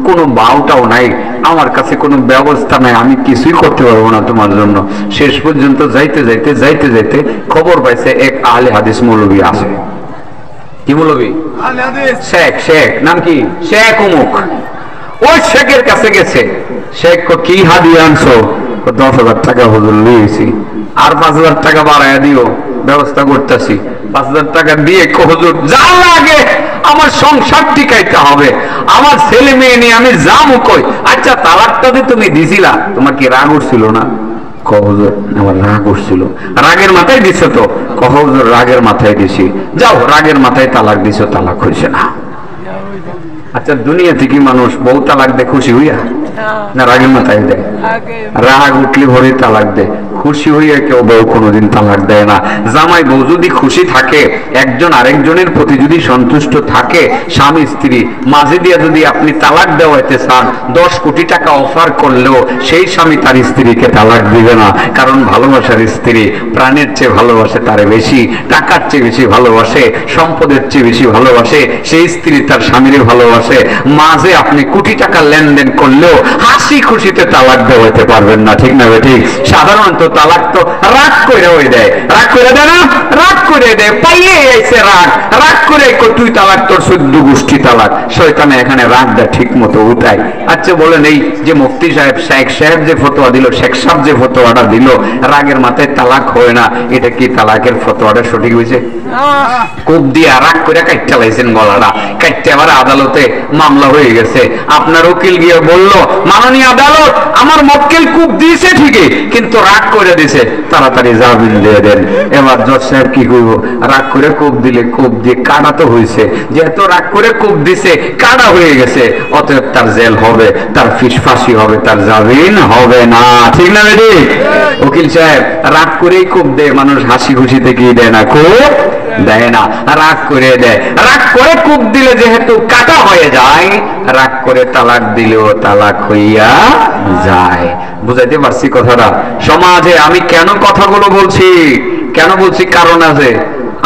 কোনো বাউটাও নাই, আমার কাছে কোনো ব্যবস্থা নাই, আমি কিছুই করতে পারবো না তোমার জন্য। শেষ পর্যন্ত যাইতে যাইতে খবর পাইছে এক আহলে হাদিস মৌলবী আছে। কি মৌলবী? শেখ নাম কি? শেখ অমুক। ওই শেখের কাছে গেছে। শেখ কি হাদিয়া আনছো? 10,000 টাকা হুজুর লিয়েছি, আর 5,000 টাকা বাড়াইয়া দিও, ব্যবস্থা করতেছি। 5,000 টাকা দিয়ে হুজুর যা লাগে আমার সংসার টিকাইতে হবে, আমার ছেলে মেয়ে নিয়ে আমি যাবো কই। আচ্ছা তালাকটা যে তুমি দিছিলা, তোমার কি রাগ উঠছিল না? হুজুর আমার রাগ উঠছিল। রাগের মাথায় দিছো তো? হুজুর রাগের মাথায় দিছি। যাও, রাগের মাথায় তালাক দিছো, তালাক হয়েছে না। আচ্ছা দুনিয়া থেকে মানুষ বউ তালাক দেয় খুশি হইয়া না রাগের মাথায় দেয়? রাগ উঠলে ভরে তালাক দেয়, খুশি হইয়া কেউ বউ কোনোদিন তালাক দেয় না। জামাই বউ যদি খুশি থাকে, একজন আরেকজনের প্রতি যদি সন্তুষ্ট থাকে, স্বামী স্ত্রী মাঝে দিয়া যদি আপনি তালাক দেওয়াইতে চান, 10 কোটি টাকা অফার করলেও সেই স্বামী তার স্ত্রীকে তালাক দিবে না। কারণ ভালোবাসার স্ত্রী প্রাণের চেয়ে ভালোবাসে তারে বেশি, টাকার চেয়ে বেশি ভালোবাসে, সম্পদের চেয়ে বেশি ভালোবাসে সেই স্ত্রী তার স্বামীরে ভালোবাসে। মাঝে আপনি কোটি টাকা লেনদেন করলেও হাসি খুশিতে তালাক দেওয়াইতে পারবেন না, ঠিক না ঠিক? সাধারণত তালাক তো রাগ করে ওই দেয়, রাগ করে দেয় না, রাগ করে দেয়, পাইয়ে আইছে রাগ করে তুই তালাক, তোর 14 গোষ্ঠী তালাক। শয়তানে এখানে রাগটা ঠিক মতো উঠায়। আচ্ছা বলেন, এই যে মুফতি সাহেব, শেখ সাহেব যে ফতোয়া দিল, শেখ সাহেব যে ফতোয়াটা দিল, রাগের মাথায় তালাক হয় না, এটা কি তালাকের ফতোয়াটা সঠিক হয়েছে? কোপ দিয়া রাগ করে কাটতে লাইছেন গলাটা, কাটতে আবার আদালতে মামলা হয়ে গেছে। আপনার উকিল গিয়ে বলল, মাননীয় আদালত আমার মক্কেল কূপ দিয়েছে ঠিকই, কিন্তু রাগ করে দিছে, তাড়াতাড়ি জামিন দিয়ে দেন। এবার জজ সাহেব কি করব? রাগ করে কূপ দিলে কূপ দিয়ে কাটা তো হয়েছে, যেহেতু রাগ করে কূপ দিছে কাটা হয়ে গেছে, অতএব তার জেল হবে, তার ফাঁসি হবে, তার জামিন হবে না, ঠিক না বেটি? উকিল সাহেব রাগ করেই কূপ দেয়, মানুষ হাসি খুশিতে কি দেয় না, কূপ দেয় না, রাগ করে দেয়। রাগ করে কূপ দিলে যেহেতু কাটা হয়ে যায়, রাগ করে তালাক দিলেও তালাক হইয়া যায়। বুঝাইতে পারছি কথাটা? সমাজে আমি কেন কথাগুলো বলছি, কারণ আছে।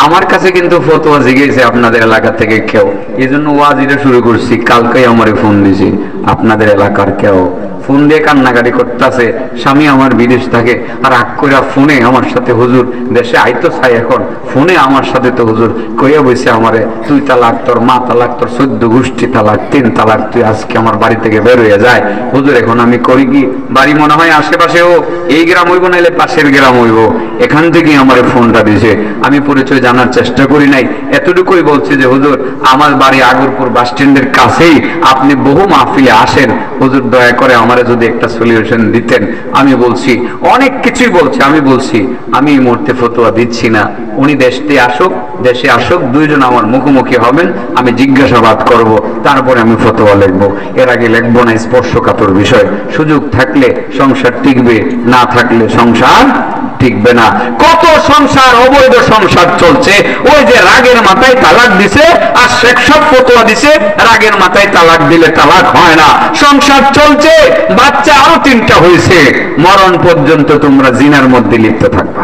আমার কাছে কিন্তু ফতোয়া জিগেছে আপনাদের এলাকা থেকে কেউ, এই জন্য ওয়াজিটা শুরু করছি। কালকে আমারে ফোন দিছে, আপনাদের এলাকার কেউ ফোন দিয়ে কান্নাকাটি করতেছে, স্বামী আমার বিদেশ থাকে, আর রাগ কইরা ফোনে আমার সাথে হুজুর দেশে আইতো চাই, এখন ফোনে আমার সাথে তো হুজুর কইয়া বইছে আমারে, তুই তালাক, তোর মা তালাক, তোর 14 গোষ্ঠী তালাক, 3 তালাক, তুই আজকে আমার বাড়ি থেকে বের হয়ে যায়। হুজুর এখন আমি করি কি? বাড়ি মনে হয় আশেপাশেও, এই গ্রাম হইব নাইলে পাশের গ্রাম হইব, এখান থেকে আমার ফোনটা দিছে। আমি পরিচয় জানার চেষ্টা করি নাই, এতটুকুই বলছি যে হুজুর আমার বাড়ি আগরপুর বাস স্ট্যান্ডের কাছেই, আপনি বহু মাহফিলে আসেন, হুজুর দয়া করে আমারে যদি একটা সলিউশন দিতেন। আমি বলছি অনেক কিছুই বলছি, আমি বলছি আমি এই মুহূর্তে ফতোয়া দিচ্ছি না, উনি দেশে আসুক, দুইজন আমার মুখোমুখি হবেন, আমি জিজ্ঞাসাবাদ করব, তারপরে আমি ফতোয়া লিখবো। এর আগে লিখবো না স্পর্শকাতর বিষয়। সুযোগ থাকলে সংসার টিকবে, না থাকলে সংসার টিকবে না। কত সংসার, অবৈধ সংসার চলছে, ওই যে রাগের মাথায় তালাক দিছে, আর শেখ সব ফতোয়া দিছে রাগের মাথায় তালাক দিলে তালাক হয় না। সংসার চলছে, বাচ্চা আরো 3টা হয়েছে, মরণ পর্যন্ত তোমরা জিনার মধ্যে লিপ্ত থাকবা।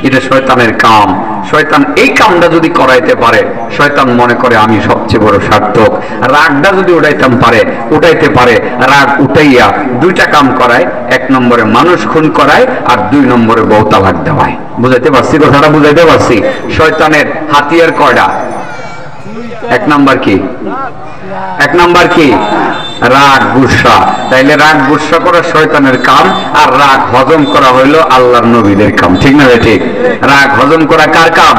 এটা শয়তানের কাম। শয়তান এই কামটা যদি করাইতে পারে, শয়তান মনে করে আমি সবচেয়ে বড় সার্থক। রাগটা যদি উঠাইতে পারে, রাগ উঠাইয়া 2টা কাম করায়, 1 নম্বরে মানুষ খুন করায়, আর 2 নম্বরে বউ তালাক দেওয়ায়। বুঝাইতে পারছি কথাটা? বুঝাইতে পারছি? শয়তানের হাতিয়ার কয়টা? 1 নম্বর কি? 1 নম্বর কি? রাগ, গুসা। তাইলে রাগ গুসা করা শয়তানের কাম, আর রাগ হজম করা হইলো আল্লাহর নবীদের কাম। ঠিক না? ঠিক। রাগ হজম করা কার কাম?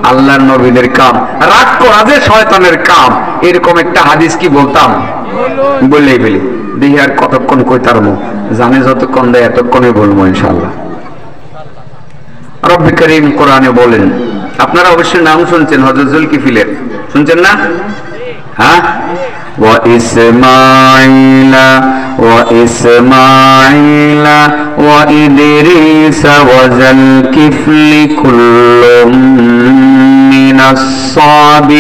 আল্লাহর নবীদের কাম। রাগ করা যে শয়তানের কাম, এরকম একটা হাদিস কি বলতাম? বললেই বলি, দেখি আর কতক্ষণ কইতারমু, জানে যতক্ষণ দেয় এতক্ষণে বলবো ইনশাআল্লাহ। রব্বি করিম কোরআনে বলেন, আপনারা অবশ্যই নাম শুনছেন হযরত জুলকিফিলের, শুনছেন না? হ্যাঁ, وإسماعيل وإدريس وذا الكفل كل من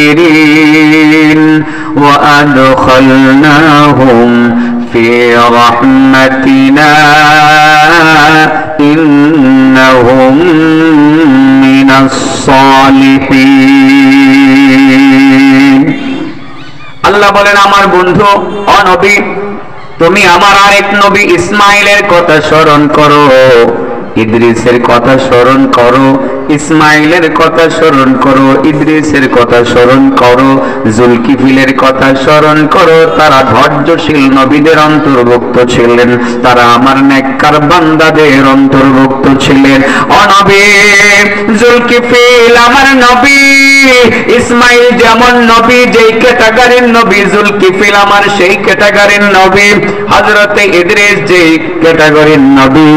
الصابرين وأدخلناهم في رحمتنا إنهم من الصالحين। আল্লাহ বলেন, আমার বন্ধু অনবী, তুমি আমার আরেক নবী ইসমাইলের কথা স্মরণ করো, ইদ্রিসের কথা স্মরণ করো, ইসমাইলের কথা স্মরণ করো, ইদ্রিসের কথা স্মরণ করো, জুলকিফিলের কথা স্মরণ করো। তারা ধৈর্যশীল নবীদের অন্তর্ভুক্ত ছিলেন, তারা আমার নেককার বান্দাদের অন্তর্ভুক্ত ছিলেন। ও নবী, জুলকিফিল আমার নবী, ইসমাইল যেমন নবী, যেই ক্যাটাগরির নবী, জুলকিফিল আমার সেই ক্যাটাগরির নবী। হযরতে ইদ্রিস যেই ক্যাটাগরির নবী,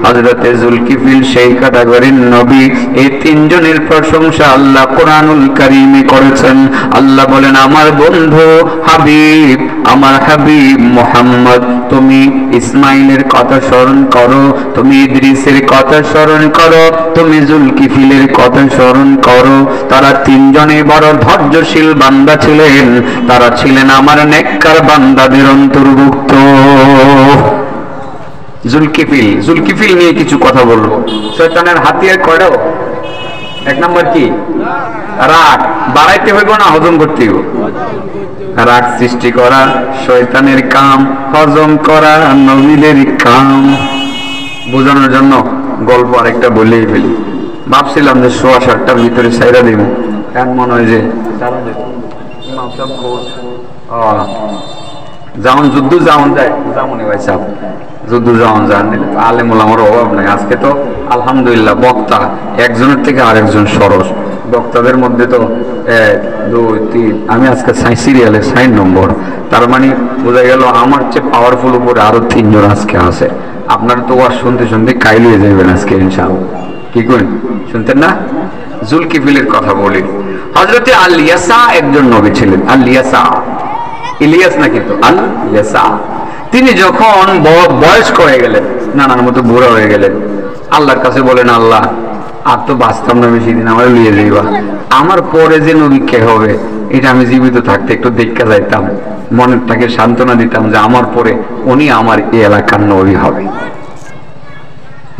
হযরতে জুলকিফিল সেই ক্যাটাগরির নবী। এই 3 জনের প্রশংসা আল্লাহ কোরআনুল কারীমে করেছেন। আল্লাহ বলেন, আমার বন্ধু হাবিব, আমার হাবিব মুহাম্মদ, তুমি ইসমাইলের কথা স্মরণ করো, তুমি ইদ্রিসের কথা স্মরণ করো, তুমি জুলকিফিলের কথা স্মরণ করো। তারা 3 জনে বড় ধৈর্যশীল বান্দা ছিলেন, তারা ছিলেন আমার নেককার বান্দাদের অন্তর্ভুক্ত। জুলকিফিল নিয়ে কিছু কথা বলবো। শয়তানের হাতিয়ার কয়টাও? 1 নম্বর কি? রাগ। বাড়াইতে হইব না হজম করতে হইব? রাগ সৃষ্টি করা শয়তানের কাম, হজম করা নবীদের কাম। বোঝানোর জন্য গল্প আরেকটা বলেই ফেলি। ভাবছিলাম যে 7:15টার ভিতরে সাইরা দিব, এখন মনে হয় যে যেমন যুদ্ধ যেমন যায় তেমনই ভাই সাহেব, যুদ্ধ যেমন যান আলেমুল আমার অভাব নাই। আজকে তো আলহামদুলিল্লাহ বক্তা একজনের থেকে আরেকজন সরস। বক্তাদের মধ্যে তো 1, 2, 3, আমি আজকে সিরিয়ালে 6 নম্বর। তার মানে বোঝা গেল আমার চেয়ে পাওয়ারফুল উপরে আরো 3 জন আজকে আছে। আপনারা তো আর শুনতে শুনতে কাইলিয়ে যাবেন আজকে ইনশাআল্লাহ। কি করেন, শুনতেন না? জুলকিফিলের কথা বলি। হযরতে আল-ইয়াসা একজন নবী ছিলেন। আল-ইয়াসা, ইলিয়াস না কিন্তু আল-ইয়াসা। তিনি যখন বয়স্ক হয়ে গেলেন, নানার মতো বুড়া হয়ে গেলেন, আল্লাহর কাছে বলেন, আল্লাহ আর তো বাঁচতাম না বেশি দিন, আমার নিয়ে যাইবা, আমার পরে যে নবী কে হবে এটা আমি জীবিত থাকতে একটু দেখা যাইতাম, মনেরটাকে সান্ত্বনা দিতাম যে আমার পরে উনি আমার এই এলাকার নবী হবে।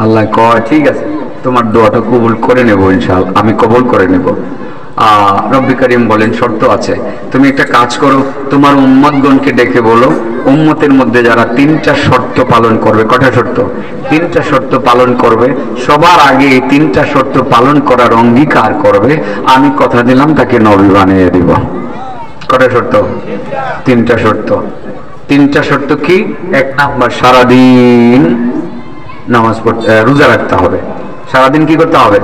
আল্লাহ কয়, ঠিক আছে, তোমার দোয়াটা কবুল করে নেবো ইনশাআল্লাহ, আমি কবুল করে নেব। রব্বি করিম বলেন শর্ত আছে, তুমি একটা কাজ করো, তোমার উম্মতগণকে ডেকে বলো উম্মতের মধ্যে যারা 3টা শর্ত পালন করবে। কটা শর্ত? 3টা শর্ত পালন করবে। সবার আগে এই 3টা শর্ত পালন করার অঙ্গীকার করবে, আমি কথা দিলাম তাকে নবী বানিয়ে দিব। কটা শর্ত? 3টা শর্ত। 3টা শর্ত কি? 1 নাম্বার, সারাদিন নামাজ পড়তে, রোজা রাখতে হবে। সারাদিন কি করতে হবে?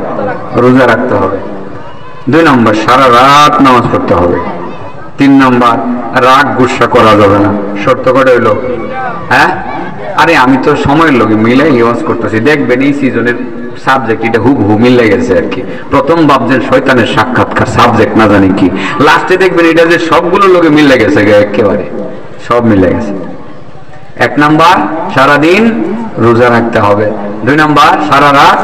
রোজা রাখতে হবে। 2 নাম্বার, সারা রাত নামাজ পড়তে হবে। 3 নাম্বার, রাগ গুসা করা যাবে না। শর্ত কটা হইলো? হ্যাঁ, আরে আমি তো সময়ের লোকে মিলাই ইউজ করতেছি, দেখবেন এই সিজনের সাবজেক্ট এটা হুবহু মিলে গেছে আর কি। প্রথম ভাবছেন শয়তানের সাক্ষাৎকার, সাবজেক্ট না জানি কি, লাস্টে দেখবেন এটা যে সবগুলো লোকে মিলে গেছে, একেবারে সব মিলে গেছে। 1 নাম্বার, সারাদিন রোজা রাখতে হবে। 2 নাম্বার, সারা রাত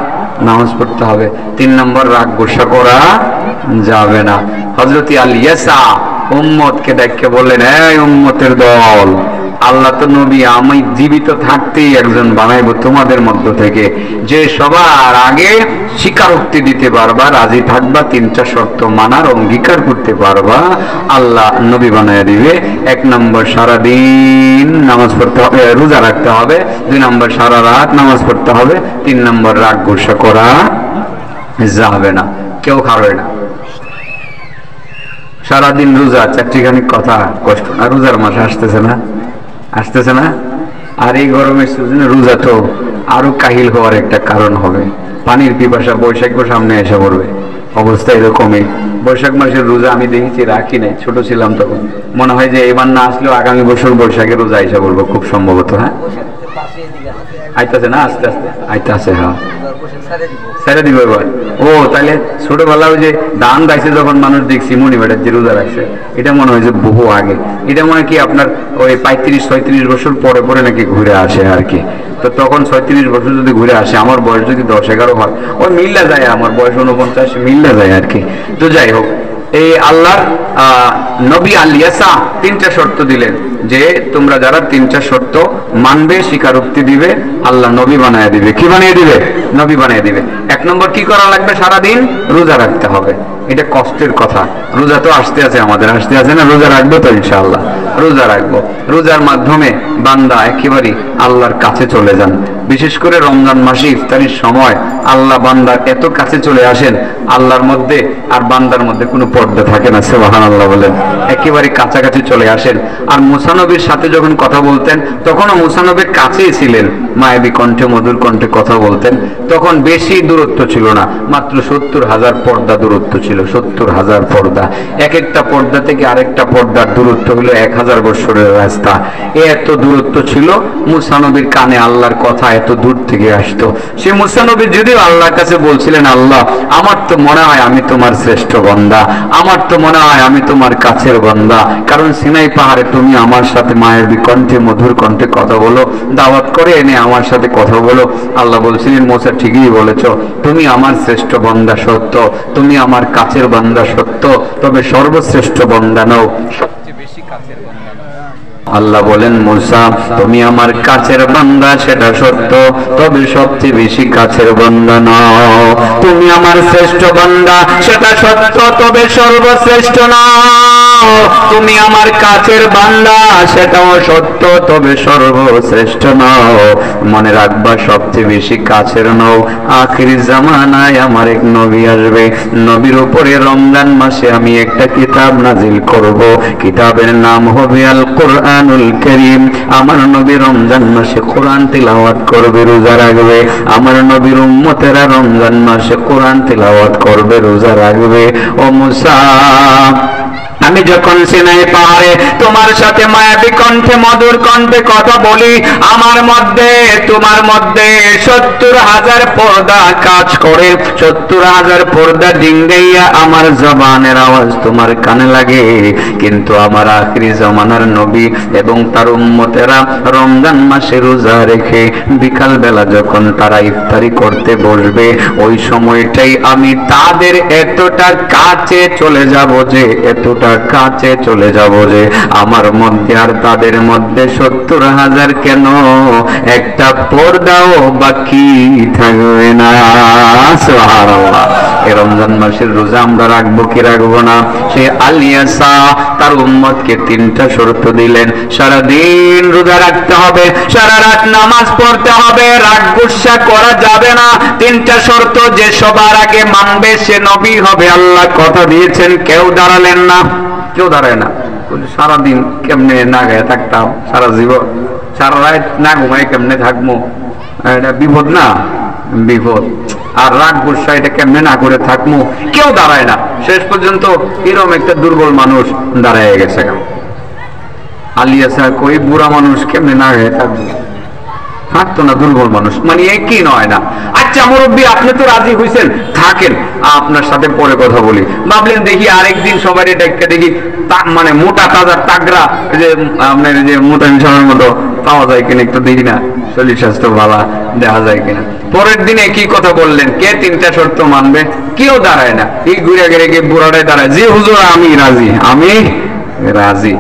নামাজ পড়তে হবে। 3 নাম্বার, রাগ গুসা করা যাবে না। হযরত আলিয়াসা উম্মতকে দেখে বললেন, এই উম্মতের দল, আল্লাহ তো নবী আমি জীবিত থাকতেই একজন বানাইবো তোমাদের মধ্য থেকে, যে সবার আগে স্বীকারোক্তি দিতে পারবা, রাজি থাকবা, 3টা শর্ত মানার অঙ্গীকার করতে পারবা, আল্লাহ নবী বানায় দিবে। 1 নম্বর, সারাদিন নামাজ পড়তে হবে, রোজা রাখতে হবে। 2 নম্বর, সারা রাত নামাজ পড়তে হবে। 3 নম্বর, রাগ গুসা করা যাবে না, কেউ খাবে না। সারাদিন রোজা, চারটিখানি কথা, কষ্ট না? রোজার মাস আসতেছে না? আসতেছে না? আর এই গরমের সিজনে রোজা তো আরো কাহিল হওয়ার একটা কারণ হবে। পানির পিপাসা বৈশাখ সামনে এসে পড়বে, অবস্থা এরকমই। বৈশাখ মাসের রোজা আমি দেখেছি, রাখি নাই, ছোট ছিলাম তখন। মনে হয় যে এবার না আসলেও আগামী বছর বৈশাখে রোজা এসে পড়বো খুব সম্ভবত। হ্যাঁ, আইতাছে না? আস্তে আস্তে আইতাছে। হ্যাঁ, ছেড়ে দিব এবার। ও তাহলে ছোটবেলা ওই যে দান গাইছে যখন মানুষ দেখছি মনি বেটার যে রোজা রাখছে, এটা মনে হয় যে বহু আগে। এটা মনে হয় কি আপনার ওই 35-36 বছর পরে পরে নাকি ঘুরে আসে আর কি। তো তখন 36 বছর যদি ঘুরে আসে, আমার বয়স যদি 10-11 হয়, ওই মিল্লা যায়, আমার বয়স 49, মিল্লা যায় আর কি। তো যাই হোক, এই আল্লাহর নবী আলিয়াসা 3টা শর্ত দিলেন, যে তোমরা যারা 3টা শর্ত মানবে, স্বীকারোক্তি দিবে, আল্লাহ নবী বানায় দিবে। কি বানিয়ে দিবে? নবী বানিয়ে দিবে। 1 নম্বর কি করা লাগবে? সারাদিন রোজা রাখতে হবে। এটা কষ্টের কথা, রোজা তো আসতে আছে, আমাদের আসতে আছে না, রোজা রাখবো তো ইনশাআল্লাহ, রোজা রাখবো। রোজার মাধ্যমে বান্দা একেবারে আল্লাহর কাছে চলে যান। বিশেষ করে রমজান মাসে ইফতারির সময় আল্লাহ বান্দার এত কাছে চলে আসেন, আল্লাহর মধ্যে আর বান্দার মধ্যে কোনো পর্দা থাকে না। সুবহানাল্লাহ বলেন, একেবারে কাছাকাছি চলে আসেন। আর মুসা নবীর সাথে যখন কথা বলতেন, তখনও মুসা নবীর কাছেই ছিলেন, মায়াবী কণ্ঠে, মধুর কণ্ঠে কথা বলতেন। তখন বেশি দূরত্ব ছিল না, মাত্র 70,000 পর্দা দূরত্ব ছিল। 70,000 পর্দা, এক একটা পর্দা থেকে আরেকটা পর্দার দূরত্ব হলো 1000 বছরের রাস্তা। এত দূরত্ব ছিল, মুসা নবীর কানে আল্লাহর কথা এত দূর থেকে আসতো। সে মুসা নবী যদিও আল্লাহর কাছে বলছিলেন, আল্লাহ আমার তো মনে হয় আমি তোমার শ্রেষ্ঠ বান্দা, আমার তো মনে হয় আমি তোমার কাছের বান্দা, কারণ সিনাই পাহাড়ে তুমি আমার সাথে মায়াবী কণ্ঠে, মধুর কণ্ঠে কথা বলো, দাওয়াত করে এনে আমার সাথে কথা বলো। আল্লাহ বলছিলেন, মুসা ঠিকই বলেছ, তুমি আমার শ্রেষ্ঠ বান্দা সত্য, তুমি আমার কাছের বান্দা সত্য, তবে সর্বশ্রেষ্ঠ বান্দা নও, সবচেয়ে বেশি কাছের বান্দা নও। আল্লাহ বলেন, মুসা তুমি আমার কাছের বান্দা সেটা সত্য, তবে সবচেয়ে বেশি কাছের বান্দা নও। তুমি আমার শ্রেষ্ঠ বান্দা সেটা সত্য, তবে সর্বশ্রেষ্ঠ নও। তুমি আমার কাছের বান্দা সেটাও সত্য, তবে সর্বশ্রেষ্ঠ নও। মনে রাখবা, সবচেয়ে বেশি কাছের নও। আখিরি জামানায় আমার এক নবী আসবে, নবীর উপরে রমজান মাসে আমি একটা কিতাব নাজিল করব, কিতাবের নাম হবে আল কোরআনুল কারীম। আমার নবী রমজান মাসে কোরআন তিলাওয়াত করবে, রোজা রাখবে। আমার নবীর উম্মতেরা রমজান মাসে কোরআন তিলাওয়াত করবে, রোজা রাখবে। ও মুসা, আমি যখন সিনাই পাহাড়ে তোমার সাথে মায়াবী কণ্ঠে, মধুর কণ্ঠে কথা বলি, আমার মধ্যে তোমার মধ্যে 70,000 পর্দা কাজ করে। 70,000 পর্দা ডিঙ্গাইয়া আমার জবানের আওয়াজ তোমার কানে লাগে। কিন্তু আমার আখিরি জামানার নবী এবং তার উম্মতেরা রমজান মাসে রোজা রেখে বিকাল বেলা যখন তারা ইফতারি করতে বসবে, ওই সময়টাই আমি তাদের এতটা কাছে চলে যাব যে, এতটা কাছে চলে যাব যে আমার মধ্যে আর তাদের মধ্যে 70,000 কেন একটা পর্দাও বাকি থাকবে না। সুবহানাল্লাহ। এই রমজান মাসের রোজা আমরা রাখবো কি রাখবো না? সে আলিয়াসা তার উম্মতকে 3টা শর্ত দিলেন, সারাদিন রোজা রাখতে হবে, সারা রাত নামাজ পড়তে হবে, রাগ গুসা করা যাবে না। 3টা শর্ত যে সবার আগে মানবে সে নবী হবে। আল্লাহ কথা দিয়েছেন, কেউ দাঁড়ালেন না, কেউ দাঁড়ায় না। সারাদিন কেমনে না গায়ে থাকতাম, সারা জীবন সারা রাত না ঘুমাই কেমনে থাকবো? এটা বিপদ না? বিপদ। আর রাগ গুসা এটা কেমনে না করে থাকবো? কেউ দাঁড়ায় না। শেষ পর্যন্ত এরকম একটা দুর্বল মানুষ দাঁড়ায় গেছে। আলিয়াসা কই বুড়া মানুষ কেমনে না গায়ে থাকবো? থাকতো না, দুর্বল মানুষ মানে একই নয় না। আচ্ছা মুরব্বী, আপনি তো রাজি হয়েছেন, থাকেন, আপনার সাথে পরে কথা বলি। ভাবলেন দেখি আরেকদিন সবাই দেখতে দেখি মানে মোটা তাজা তাগড়া যে আপনার যে মোটা মিশনের মতো পাওয়া যায় কিনা একটু দেখি না, শরীর স্বাস্থ্য ভালো দেখা যায় কিনা। পরের দিন একই কথা বললেন, কে 3টা শর্ত মানবে? কেউ দাঁড়ায় না। এই ঘুরে ঘুরে গিয়ে বুড়াটাই দাঁড়ায়, জি হুজুর আমি রাজি, আমি রাজি।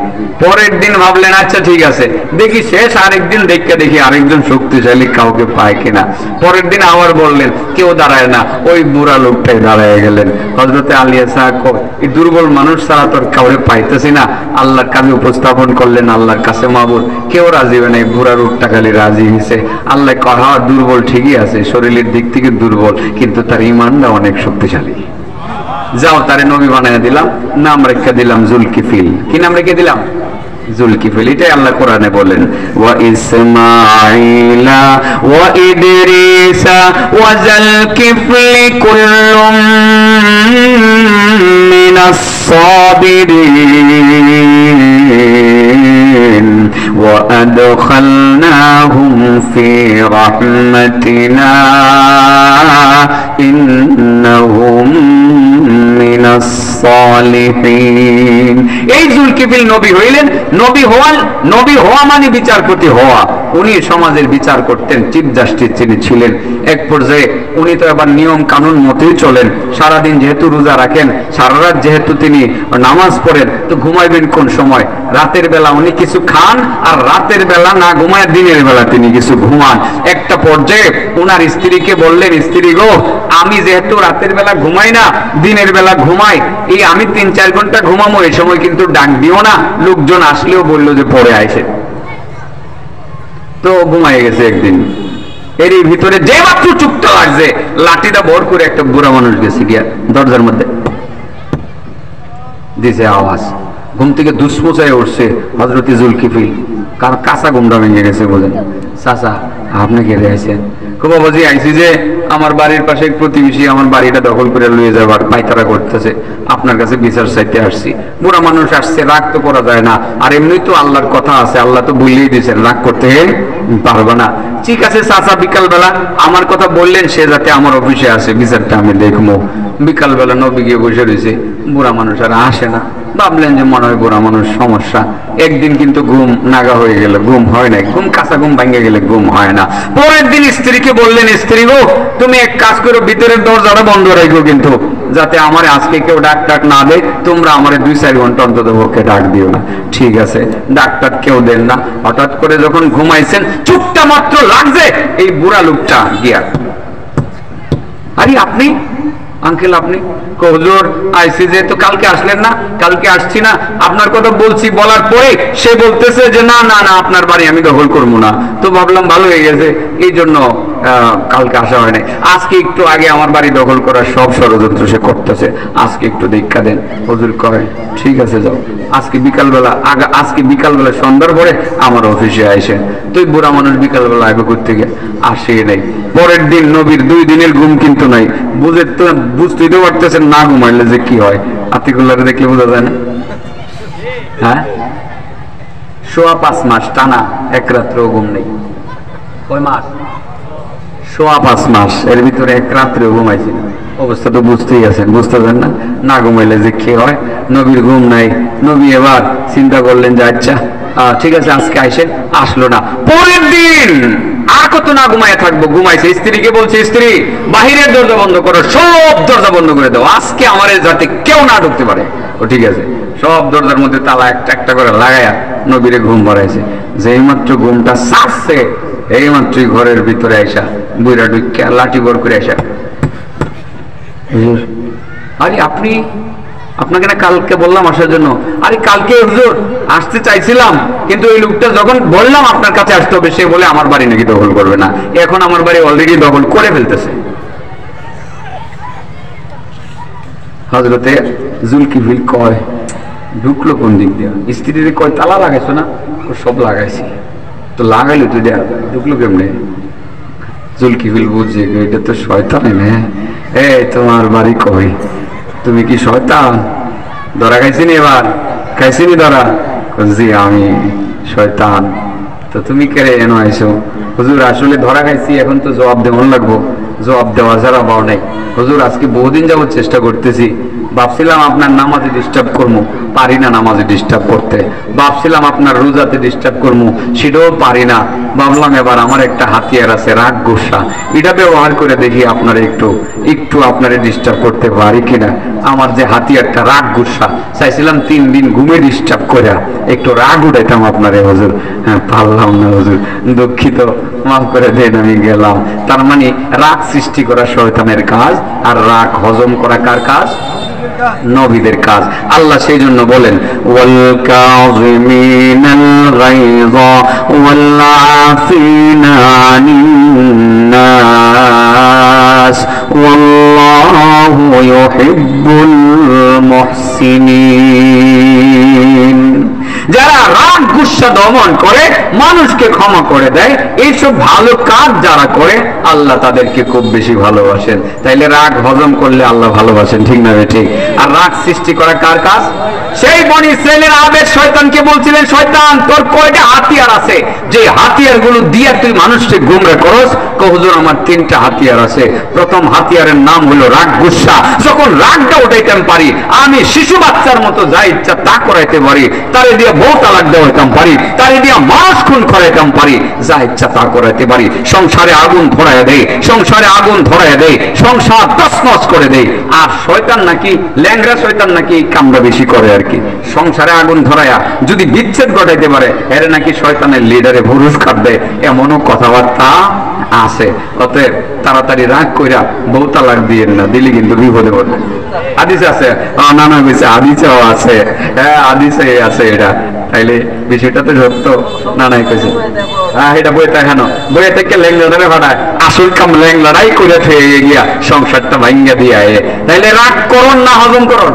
পরের দিন ভাবলেন আচ্ছা ঠিক আছে, দেখি শেষ আরেকদিন দেখে দেখি আরেকজন শক্তিশালী কাউকে পায় কিনা। পরের দিন আবার বললেন, কেউ দাঁড়ায় না, ওই বুড়া লোকটাই দাঁড়ায় গেলেন। হযরতে আলিয়া সাহেব এই দুর্বল মানুষ ছাড়া তোর কাউরে পাইতেছি না, আল্লাহর কাছে উপস্থাপন করলেন, আল্লাহর কাছে মাবুদ কেউ রাজি হয় না, এই বুড়া লোকটা খালি রাজি হয়েছে। আল্লাহ কহা দুর্বল ঠিকই আছে, শরীরের দিক থেকে দুর্বল, কিন্তু তার ইমানটা অনেক শক্তিশালী। যাও তারে নবী বানায় দিলাম, নাম রেখে দিলাম জুলকিফিল। কি নাম রেখে দিলাম? জুলকিফিল। এটাই আল্লাহ কোরআনে বলেন, ওয়া ইসমাঈলা ওয়া ইদরিসা ওয়া জালকিফলি কুল্লুম মিনাস সাবিরিন ওয়া আদখালনাহুম ফি রাহমাতিনা ইন্নাহুম মিনাস সালিহিন। এই জুলকিফিল নবী হইলেন। নবী হওয়া মানে বিচারপতি হওয়া। উনি সমাজের বিচার করতেন, চিফ জাস্টিস যিনি ছিলেন। এক পর্যায়ে উনি তো এবার নিয়ম কানুন মতেই চলেন। সারাদিন যেহেতু রোজা রাখেন, সারা রাত যেহেতু তিনি নামাজ পড়েন, তো ঘুমাইবেন কোন সময়? রাতের বেলা উনি কিছু খান, আর রাতের বেলা না ঘুমায় দিনের বেলা তিনি কিছু ঘুমান। একটা পর্যায়ে ওনার স্ত্রীকে বললেন, স্ত্রী গো, আমি যেহেতু রাতের বেলা ঘুমাই না, দিনের বেলা ঘুমাই, এই আমি 3-4 ঘন্টা ঘুমাবো, এই সময় কিন্তু ডাক দিও না, লোকজন আসলেও বললো যে পরে আইসে। তো ঘুমাই গেছে একদিন। এরই ভিতরে যে মাত্র চুপতে আসছে, লাঠিটা ভর করে একটা বুড়া মানুষ গেছে গিয়া দরজার মধ্যে দিছে আওয়াজ। ঘুম থেকে দুষ্মোচায় উঠছে হযরত জুলকিফিল, কারণ কাঁচা ঘুমটা ভেঙে গেছে। বলেন, চাচা আপনি কে আইছেন? বাবাজি আইসি যে আমার বাড়ির পাশে প্রতিবেশী আমার বাড়িটা দখল করে লয়ে যাবার পায়তারা করতেছে, আপনার কাছে বিচার চাইতে আসছি। বুড়া মানুষ আসছে, রাগ তো করা যায় না, আর এমনি তো আল্লাহর কথা আছে, আল্লাহ তো বললেই দিয়েছেন রাগ করতে পারবে না। ঠিক আছে চাচা, বিকাল বেলা আমার কথা বললেন, সে যাতে আমার অফিসে আসে, বিচারটা আমি দেখবো। বিকাল বেলা নবী গিয়ে বসে রয়েছে, বুড়া মানুষ আর আসে না। ভাবলেন যে মনে হয় বুড়া মানুষ সমস্যা। একদিন কিন্তু ঘুম নাগা হয়ে গেল, ঘুম হয় না, ঘুম কাঁচা ঘুম ভেঙে গেলে ঘুম হয় না। পরের দিন স্ত্রীকে বললেন, স্ত্রী গো তুমি এক কাজ করো, ভিতরের দরজাটা বন্ধ রাখো, কিন্তু যাতে আমার আজকে কেউ ডাক না দেয়, তোমরা আমার 2-4 ঘন্টা অন্তত পক্ষে ডাক দিও না। ঠিক আছে, ডাক্তার কেউ দেন না। হঠাৎ করে যখন ঘুমাইছেন, চুপটা মাত্র লাগছে, এই বুড়া লোকটা গিয়া, আরে আপনি আঙ্কেল, আপনি? হুজুর আইসি যে, তো কালকে আসলেন না? কালকে আসছি না, আপনার কথা বলছি। বলার পরে সে বলতেছে যে না না না, আপনার বাড়ি আমি দখল করবো না। তো ভাবলাম ভালো হয়ে গেছে, এই জন্য কালকে আসা হয় নাই। আজকে একটু আগে আমার বাড়ি দখল করার সব ষড়যন্ত্র সে করতেছে, আজকে একটু দীক্ষা দেন। হুজুর কয় ঠিক আছে যাও, আজকে বিকালবেলা সন্ধ্যার পরে আমার অফিসে আইসেন। তুই বুড়া মানুষ বিকালবেলা আগে করতে গিয়ে আসে নাই। পরের দিন নবীর 2 দিনের ঘুম কিন্তু নাই। বুঝতেই তো পারতেছেন না ঘুমাইলে যে কি হয়। আতিকুল্লাহরে দেখলে বোঝা যায় না? হ্যাঁ, 5.25 মাস টানা এক রাত্রেও ঘুম নেই। কয় মাস? 5.25 মাস, এর ভিতরে এক রাত্রেও ঘুমাইছি না। অবস্থা তো বুঝতেই আছেন, বুঝতেছেন না? না ঘুমাইলে যে কি হয়। নবীর ঘুম নাই। নবী এবার চিন্তা করলেন যে আচ্ছা ঠিক আছে আজকে আইসেন, আসলো না। পরের দিন আর কত না ঘুমায় থাকবো, ঘুমাইছে। স্ত্রীকে বলছে, স্ত্রী বাহিরের দরজা বন্ধ করো, সব দরজা বন্ধ করে দাও, আজকে আমার যাতে কেউ না ঢুকতে পারে। ও ঠিক আছে, সব দরজার মধ্যে তালা একটা একটা করে লাগায়া নবীরে ঘুম ভরাইছে। যেই মাত্র ঘুমটা ছাড়ছে, এই মাত্রই ঘরের ভিতরে আইসা বুইরা ঢুকিয়া লাঠি বর করে আইসা হুজুর আরে আপনাকে না কালকে বললাম আসার জন্য। আরে কালকে হুজুর আসতে চাইছিলাম, কিন্তু ওই লোকটা যখন বললাম আপনার কাছে আসতে হবে, সে বলে আমার বাড়ি নাকি দখল করবে না, এখন আমার বাড়ি অলরেডি দখল করে ফেলতেছে। হযরতে জুলকিফিল কয় ঢুকলো কোন দিক দিয়ে? স্ত্রীর কয় তালা লাগাইছো না? সব লাগাইছি। তো লাগাইলো তুই দেখ ঢুকলো কেমনে? জুলকিফিল বুঝছে এটা তো শয়তান এনে। তোমার বাড়ি কই? তুমি কি শয়তান? ধরা খাইছিনি? এবার খাইছিনি ধরা? জি আমি শয়তান। তো তুমি কে রে এনো আইসো? হুজুর আসলে ধরা খাইছি, এখন তো জবাব দেওয়ান লাগবো, জবাব দেওয়া ছাড়া পাও নাই। হুজুর আজকে বহুদিন যাবত চেষ্টা করতেছি, ভাবছিলাম আপনার নামাজে ডিস্টার্ব করবো, পারি না নামাজে ডিস্টার্ব করতে। ভাবছিলাম আপনার রোজাতে ডিস্টার্ব করবো, সেটাও পারি না। ভাবলাম এবার আমার একটা হাতিয়ার আছে, রাগ গুসা, এটা ব্যবহার করে দেখি আপনার একটু আপনারে ডিস্টার্ব করতে পারি কিনা। আমার যে হাতিয়ারটা রাগ গুসা, চাইছিলাম 3 দিন ঘুমে ডিস্টার্ব করে একটু রাগ উঠাইতাম আপনারে। হুজুর হ্যাঁ পারলাম না হুজুর, দুঃখিত, মাফ করে দেন, আমি গেলাম। তার মানে রাগ সৃষ্টি করা শয়তানের কাজ, আর রাগ হজম করা কার কাজ? নবীদের কাজ। আল্লাহ সেই জন্য বলেন ওয়াল কাযিমিনাল গায়য ওয়াল আফিনা আনিন নাস ওয়াল্লাহু ইউহিব্বুল মুহসিনিন। যারা রাগ গুসা দমন করে, মানুষকে ক্ষমা করে দেয়, এইসব ভালো কাজ যারা করে, আল্লাহ তাদেরকে খুব বেশি ভালোবাসেন। তাইলে রাগ হজম করলে আল্লাহ ভালোবাসেন, ঠিক না ঠিক? আর রাগ সৃষ্টি করা কার কাজ? সেই বনি ইসরাইলের আবেদ শয়তানকে বলছিলেন, শয়তান তোর কয়টা হাতিয়ার আছে, যে হাতিয়ার গুলো দিয়ে তুই মানুষকে গুমরা করস? হুজুর আমার 3টা হাতিয়ার আছে। প্রথম হাতিয়ারের নাম হলো রাগ গুসা। যখন রাগটা উঠাইতাম পারি, আমি শিশু বাচ্চার মতো যা ইচ্ছা তা করাইতে পারি, তারে দিয়ে বউ তালাক দেওয়াইতাম পারি, তারে দিয়ে মাস খুন করাইতাম পারি, যা ইচ্ছা তা করাইতে পারি। সংসারে আগুন ধরাইয়া দেয়, সংসারে আগুন ধরাইয়া দেয়, সংসার তছনছ করে দেয়। আর শয়তান নাকি, ল্যাংড়া শয়তান নাকি কামড়া বেশি করে আর কি। সংসারে আগুন ধরাইয়া যদি বিচ্ছেদ ঘটাইতে পারে, এর নাকি শয়তানের লিডারে পুরস্কার দেয়, এমনও কথাবার্তা আছে। অতএব তাড়াতাড়ি রাগ কইরা বউ তালাক দিয়েন না, দিলে কিন্তু বিপদে পড়বে। হাদিসে আছে, নানা বেশি হাদিসেও আছে, হ্যাঁ হাদিসে আছে এটা। তাইলে বিষয়টা তো সত্য, নানাই কইছে। হ্যাঁ এটা বইতে হেন বইয়ে থেকে ল্যাংলাড়ারে ভাড়ায়, আসল কাম ল্যাংলাড়াই করে থেকে গিয়া সংসারটা ভাঙ্গা দিয়া। তাইলে রাগ করুন না হজম করুন?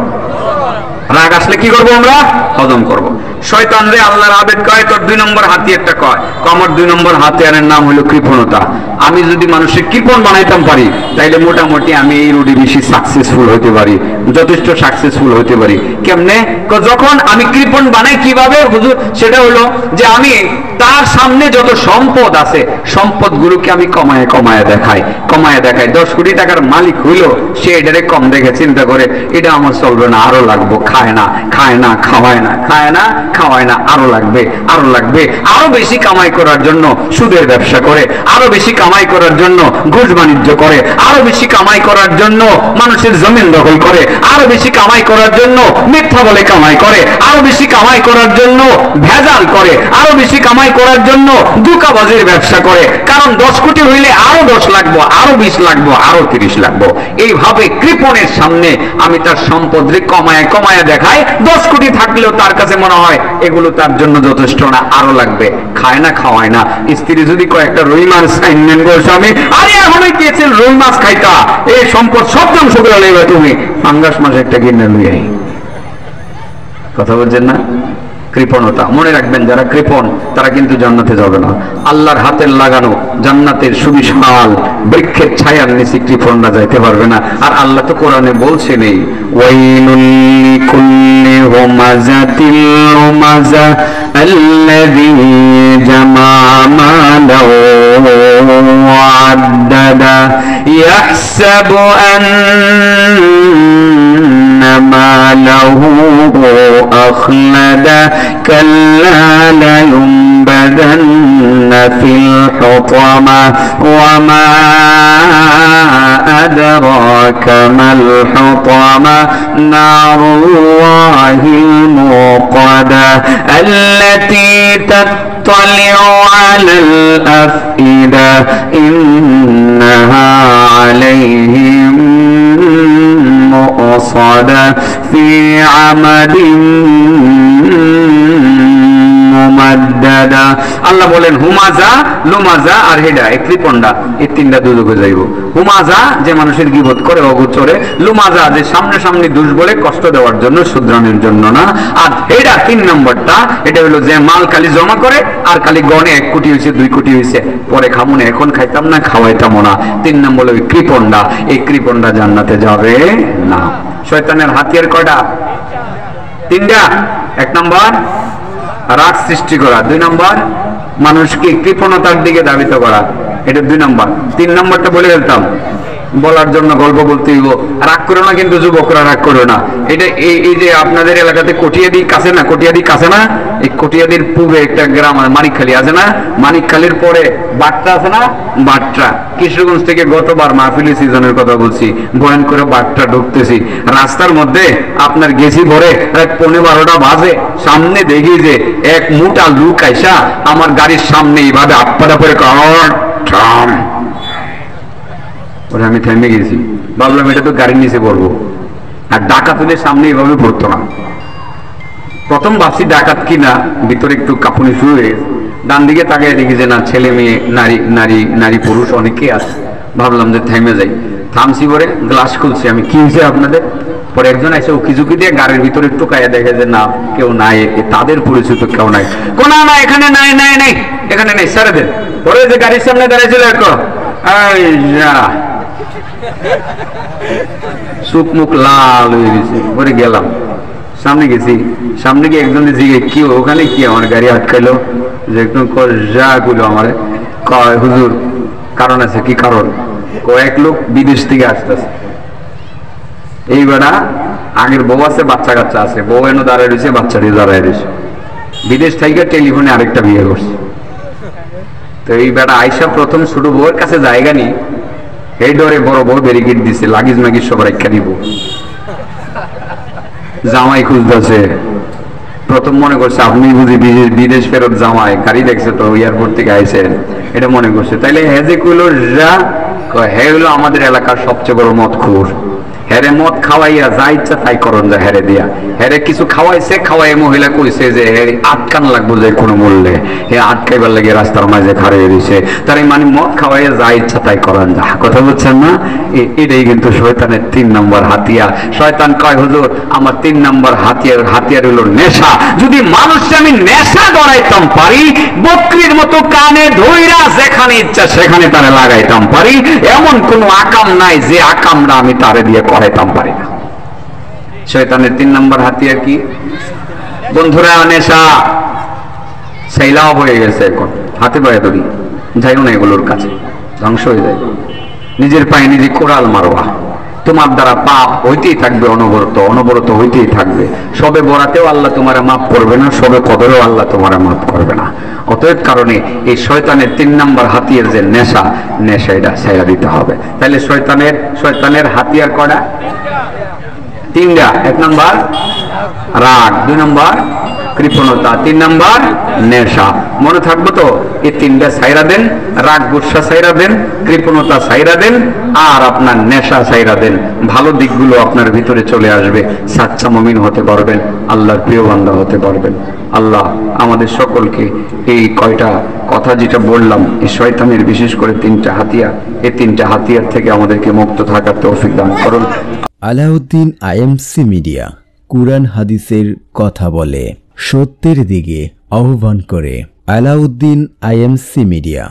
রাগ আসলে কি করবো আমরা? হজম করব। শয়তান রে আল্লাহর আবেদ কয় তোর 2 নম্বর হাতিয়ারটা কয়? আমার 2 নম্বর হাতিয়ারের নাম হলো কৃপণতা। আমি যদি মানুষের কৃপণ বানাইতাম পারি, তাইলে মোটামুটি আমি এই রোডে বেশি সাকসেসফুল হইতে পারি, যথেষ্ট সাকসেসফুল হইতে পারি। কেমনে? যখন আমি কৃপণ বানাই কিভাবে হুজুর? সেটা হলো যে আমি তার সামনে যত সম্পদ আছে, সম্পদ গুলোকে আমি কমায় কমায় দেখাই, কমায় দেখাই। 10 কোটি টাকার মালিক হইলো, সে এটারে কম দেখে চিন্তা করে এটা আমার চলবে না, আরো লাগবো। খায় না, খায় না, খাওয়ায় না, খায় না, খাওয়ায় না, আরো লাগবে, আরো লাগবে। আরো বেশি কামাই করার জন্য সুদের ব্যবসা করে, আরো বেশি কামাই করার জন্য ঘুষ বাণিজ্য করে, আরো বেশি কামাই করার জন্য মানুষের জমিন দখল করে, আরো বেশি কামাই করার জন্য মিথ্যা বলে কামাই করে, আরো বেশি কামাই করার জন্য ভেজাল করে, আরো বেশি কামাই করার জন্য ধোঁকাবাজির ব্যবসা করে। কারণ 10 কোটি হইলে আরো 10 লাগবো, আরো 20 লাগবো, আরো 30 লাগবো। এইভাবে কৃপণের সামনে আমি তার সম্পদ কমায় কমায় দেখাই। 10 কোটি থাকলেও তার কাছে মনে হয় এগুলো তার জন্য যথেষ্ট না, আরো লাগবে। খায় না, খাওয়ায় না। স্ত্রী যদি কয়েকটা রুই মাছ খাইলেন গো স্বামী, আরে এখনই গিয়েছেন রুই মাছ খাইতা, এই সম্পদ সব ধ্বংস করে নেবে তুমি, পাঙ্গাস মাছ একটা কিনে লুই। কথা বলছেন না? কৃপণতা। মনে রাখবেন যারা কৃপণ তারা কিন্তু জান্নাতে যাবে না। আল্লাহর হাতের লাগানো জান্নাতের সুবিশাল বৃক্ষের ছায়ার নিচে কৃপণরা যাইতে পারবে না। আর আল্লাহ তো কোরআনে বলছেনই, ওয়াইলুল লিকুল্লি হুমাযাতিল লুমাযা আল্লাযী জামা মালাহু ওয়া আদ্দাদা ইয়াহসাবু আন্না মালাহু أخلد كلا لينبذن في الحطمة وما أدراك ما الحطمة نار الله الموقدة التي تطلع على الأفئدة إنها عليهم في عمد মুমাদ্দাদা। আল্লাহ বলেন হুমাজা, লুমাজা আর হেডা এই ত্রিপন্ডা, এই তিনটা দুজকে যাইব। হুমাজা যে মানুষের গীবত করে অগোচরে, লুমাজা যে সামনে সামনে দুষ বলে কষ্ট দেওয়ার জন্য, শুধরানোর জন্য না। আর হেডা তিন নম্বরটা, এটা হলো যে মাল খালি জমা করে আর খালি গনে 1 কোটি হয়েছে 2 কোটি হয়েছে পরে খামো না, এখন খাইতাম না, খাওয়াইতাম না। 3 নম্বর ওই কৃপন্ডা, এই কৃপন্ডা জান্নাতে যাবে না। শয়তানের হাতিয়ার কয়টা? 3টা। 1 নম্বর রাগ সৃষ্টি করা, 2 নম্বর মানুষকে কৃপণতার দিকে ধাবিত করা, এটা 2 নম্বর। 3 নম্বরটা বলে ফেলতাম, বলার জন্য গল্প বলতে হইব। রাগ করো না কিন্তু যুবকরা, রাগ করো না। এটা এই যে আপনাদের এলাকাতে কটিয়াদি কাছে না, কটিয়াদি কাছে না, এই কটিয়াদির পূর্বে একটা গ্রাম মানিকখালী আছে না, মানিকখালীর পরে বাট্টা আছে না, বাট্টা। কিশোরগঞ্জ থেকে গতবার মাহফিলি সিজনের কথা বলছি, বয়ান করে বাট্টা ঢুকতেছি, রাস্তার মধ্যে আপনার গেছি ভরে রাত 11:30 বাজে, সামনে দেখি যে এক মোটা লুক আইসা আমার গাড়ির সামনে এইভাবে আপ্পাদা করে ওরা, আমি থেমে গেছি, ভাবলাম এটা তো গাড়ির নিচে পড়বো। আর ডাকাতদের সামনে এইভাবে পড়তো না। প্রথম ভাবছি ডাকাত কিনা, ভিতরে একটু কাঁপুনি শুরু হয়ে গেছে। ডান দিকে তাকিয়ে দেখি যে না, ছেলে মেয়ে, নারী পুরুষ অনেকে আছে। ভাবলাম যে থেমে যাই, থামছি, পরে গ্লাস খুলছি আমি, কি হয়েছে আপনাদের? পরে একজন এসে উকি ঝুঁকি দিয়ে গাড়ির ভিতরে একটু কায়া দেখে যে না, কেউ নাই, তাদের পরিচিত কেউ নাই। কোনা না, এখানে নাই, নাই নাই, এখানে নেই, ছেড়ে দেন। পরে যে গাড়ির সামনে দাঁড়িয়েছিল চোখ মুখ লাল হয়ে গেছে। পরে গেলাম, সামনে গেছি, সামনে গিয়ে একজন জিজ্ঞেস কি ওখানে কি আমার গাড়ি আটকাইলো, যে একটু যা করলো আমার, কয় হুজুর কারণ আছে। কি কারণ? কয়েক লোক বিদেশ থেকে আসতেছে। এই বেড়া আগের বউ আছে, বাচ্চা কাচ্চা আছে, বউ এনে দাঁড়ায় রয়েছে, বাচ্চাটি দাঁড়ায় রয়েছে, বিদেশ থেকে টেলিফোনে আরেকটা বিয়ে করছে। তো এই বেড়া আইসা প্রথম ছোট বউয়ের কাছে জায়গা নি, এই ডরে বড় বউ ব্যারিকেড দিছে, লাগেজ মাগিজ সব রেখা দিব। জামাই খুঁজতেছে, প্রথম মনে করছে আপনি বুঝি বিদেশ ফেরত জামাই, গাড়ি দেখছে তো এয়ারপোর্ট থেকে আইছেন, এটা মনে করছে। তাইলে হেজে কইল যা, হে হলো আমাদের এলাকার সবচেয়ে বড় মদখোর, হেরে মদ খাওয়াইয়া যা ইচ্ছা তাই করন যা হেরে দিয়া। হেরে কিছু খাওয়াইছে, খাওয়াই মহিলা কইছে যে হেরে আটকান লাগবো যে কোনো মূল্যে, হে আটকাইবার লাগে রাস্তার মাঝে খাড়িয়ে দিছে। তার মানে মদ খাওয়াইয়া যা ইচ্ছা তাই করেন যা। কথা বলছেন না? এটাই কিন্তু শয়তানের 3 নম্বর হাতিয়ার। শয়তান কয় হুজুর আমার 3 নম্বর হাতিয়ার হলো নেশা। যদি মানুষকে আমি নেশা গড়াইতাম পারি, বকরির মতো কানে ধইরা যেখানে ইচ্ছা সেখানে তারে লাগাইতাম পারি, এমন কোন আকাম নাই যে আকামরা আমি তারে দিয়ে করাইতাম পারি না। শয়তানের 3 নম্বর হাতিয়ার কি বন্ধুরা? নেশা। সেইলাও হয়ে গেছে এখন, হাতে পায়ে ধরি, যাইও না এগুলোর কাছে, ধ্বংস হয়ে যায়। নিজের পায়ে নিজে কোড়াল মারবা, তোমার দ্বারা পাপ হইতেই থাকবে, অনবরত হইতেই থাকবে। সবে বরাতেও আল্লাহ তোমারে মাফ করবে না, সবে কদরেও আল্লাহ তোমারে মাফ করবে না। অতএব কারণে এই শয়তানের 3 নম্বর হাতিয়ার যে নেশা, এটা ছেড়ে দিতে হবে। তাহলে শয়তানের হাতিয়ার কটা? 3টা। 1 নম্বর রাগ, 2 নম্বর কৃপণতা, 3 নম্বর নেশা। মনে থাকবো তো? এই 3টা ছাইরা দেন, রাগ গুসা ছাইরা দেন, কৃপণতা ছাইরা দেন, আর আপনার নেশা ছাইরা দেন। ভালো দিকগুলো আপনার ভিতরে চলে আসবে, সাচ্চা মুমিন হতে পারবেন, আল্লাহর প্রিয় বান্দা হতে পারবেন। আল্লাহ আমাদের সকলকে এই কয়টা কথা যেটা বললাম, এই শয়তানের বিশেষ করে 3টা হাতিয়ার, এই 3টা হাতিয়ার থেকে আমাদেরকে মুক্ত থাকার তৌফিক দান করুন। আলাউদ্দিন আইএমসি মিডিয়া কুরআন হাদিসের কথা বলে, সত্যের দিকে আহ্বান করে। Alauddin IMC media.